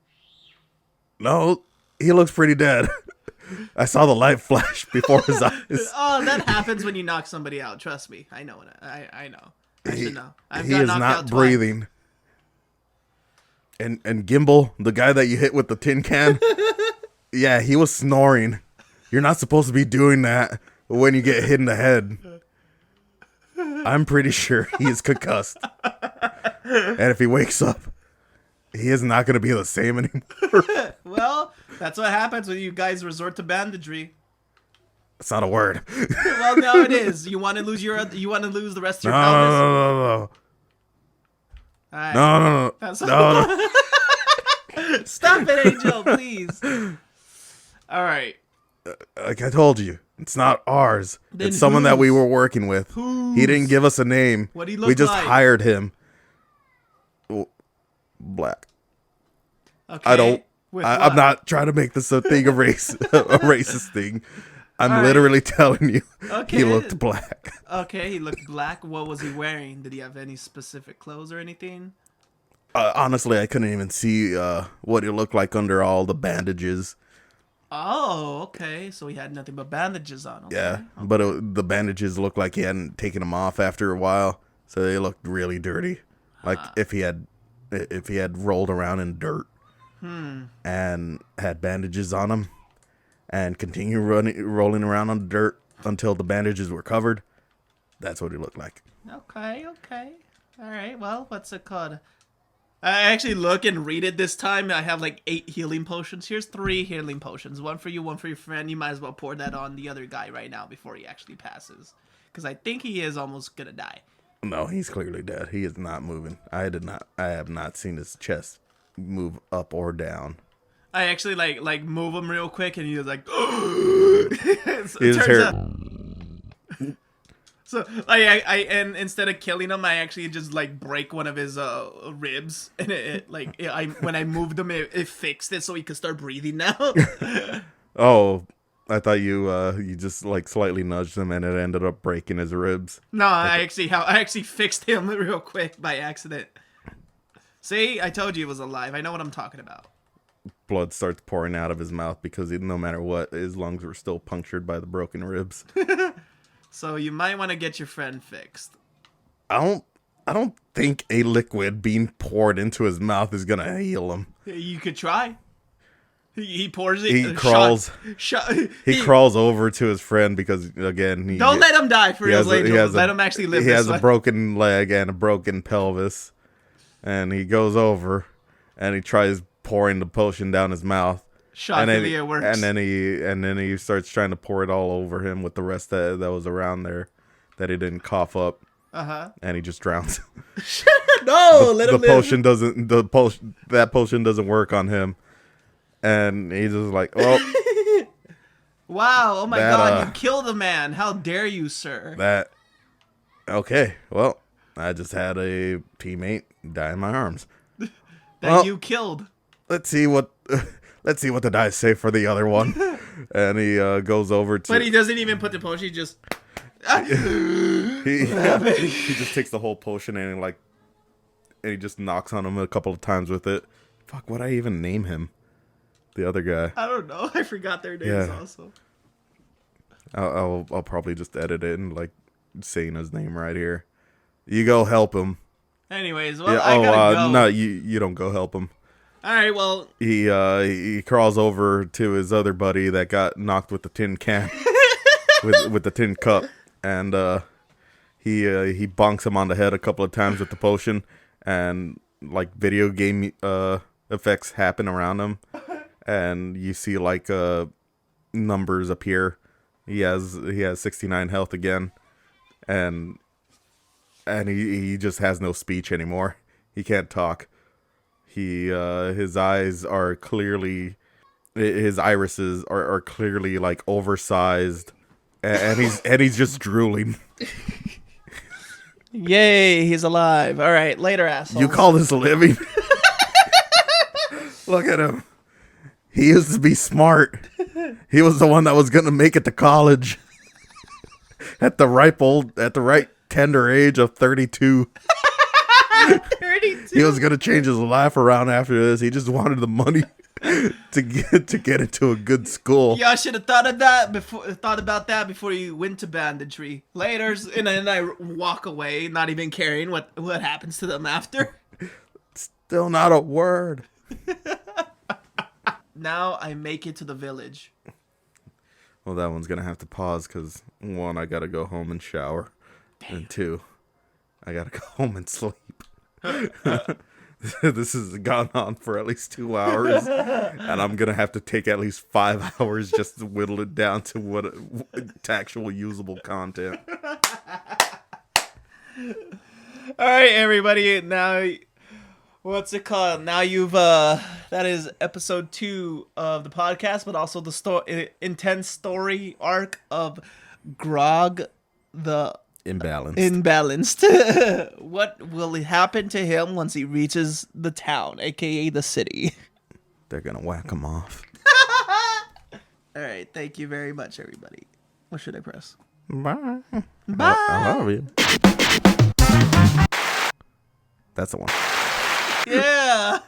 A: No, he looks pretty dead. I saw the light flash before his eyes.
B: Oh, that happens when you knock somebody out. Trust me. I know it. I know. I should know. I've
A: He
B: got
A: is
B: knocked
A: not
B: out
A: breathing. And Gimbal, the guy that you hit with the tin can, yeah, he was snoring. You're not supposed to be doing that when you get hit in the head. I'm pretty sure he is concussed. And if he wakes up, he is not going to be the same anymore.
B: Well, that's what happens when you guys resort to bandagry.
A: That's not a word.
B: Well, no, it is. You want to lose the rest of
A: No,
B: your pelvis?
A: no.
B: All right.
A: No.
B: That's
A: No.
B: Stop it, Angel, please. All right.
A: Like I told you, it's not ours.
B: Then
A: It's someone that we
B: whose?
A: were working with.
B: Whose?
A: He didn't give us a name.
B: What'd he
A: We
B: look
A: just
B: like?
A: hired him. Black.
B: Okay.
A: I don't.
B: With
A: I'm
B: what?
A: not trying to make this a thing of race, a racist thing. I'm
B: All right.
A: literally telling you,
B: Okay.
A: he looked black.
B: Okay, he looked black. What was he wearing? Did he have any specific clothes or anything?
A: Honestly, I couldn't even see what it looked like under all the bandages.
B: Oh, okay. So he had nothing but bandages on. Okay.
A: Yeah, but the bandages looked like he hadn't taken them off after a while, so they looked really dirty, like if he had rolled around in dirt and had bandages on him, and continued rolling around on dirt until the bandages were covered. That's what he looked like.
B: Okay. All right. Well, what's it called? I actually look and read it this time. I have like 8 healing potions. Here's 3 healing potions. One for you, one for your friend. You might as well pour that on the other guy right now before he actually passes. Because I think he is almost going to die.
A: No, he's clearly dead. He is not moving. I have not seen his chest move up or down.
B: I actually like move him real quick and he was like... So it
A: His
B: turns
A: hair.
B: out- So and instead of killing him, I actually just like break one of his ribs, and when I moved him, it fixed it so he could start breathing now.
A: Oh, I thought you just like slightly nudged him and it ended up breaking his ribs.
B: No, I actually fixed him real quick by accident. See, I told you he was alive. I know what I'm talking about.
A: Blood starts pouring out of his mouth because no matter what, his lungs were still punctured by the broken ribs.
B: So you might want to get your friend fixed.
A: I don't think a liquid being poured into his mouth is gonna heal him.
B: You could try. He pours it.
A: He crawls. He crawls over to his friend because again,
B: Don't let him die for real, Angel. Let him actually live.
A: He
B: this
A: has
B: way.
A: a broken leg and a broken pelvis, and he goes over and he tries pouring the potion down his mouth.
B: Shockingly, it works.
A: And then he starts trying to pour it all over him with the rest that was around there, that he didn't cough up. And he just drowns.
B: No, let him live.
A: That potion doesn't work on him, and he's just like, well,
B: Wow, oh my
A: That,
B: god, you killed a man. How dare you, sir?
A: that. Okay, well, I just had a teammate die in my arms.
B: That
A: well-
B: you killed.
A: Let's see what the dice say for the other one. And he goes over to.
B: But he doesn't even put the potion, he just...
A: he just takes the whole potion and he just knocks on him a couple of times with it. Fuck, what'd I even name him? The other guy.
B: I don't know, I forgot their names
A: Yeah.
B: also.
A: I'll probably just edit it and like saying his name right here. You go help him.
B: Anyways, well, I gotta go.
A: No, you don't go help him.
B: Alright, well,
A: He crawls over to his other buddy that got knocked with the tin can, with the tin cup, and he bonks him on the head a couple of times with the potion, and like video game effects happen around him, and you see like numbers appear. He has 69 health again, and he just has no speech anymore. He can't talk. His eyes are clearly, his irises are clearly like oversized, and he's just drooling.
B: yay, he's alive. Alright, later, asshole.
A: You call this living? Look at him. He used to be smart. He was the one that was gonna make it to college at the right tender age of 32.
B: 32?
A: He was gonna change his life around after this. He just wanted the money to get into a good school.
B: Y'all should have thought about that before you went to banditry. Later, and then I walk away, not even caring what happens to them after.
A: Still not a word.
B: Now I make it to the village.
A: Well, that one's gonna have to pause because 1, I gotta go home and shower, and 2, I gotta go home and sleep. This has gone on for at least 2 hours, and I'm gonna have to take at least 5 hours just to whittle it down to to actual usable content.
B: All right, everybody. Now, what's it called? Now you've that is episode 2 of the podcast, but also the intense story arc of Grog the Imbalanced. What will happen to him once he reaches the town, aka the city?
A: They're gonna whack him off.
B: All right, thank you very much, everybody. What should I press?
C: Bye.
B: Bye.
C: I love you.
A: That's the one.
B: Yeah.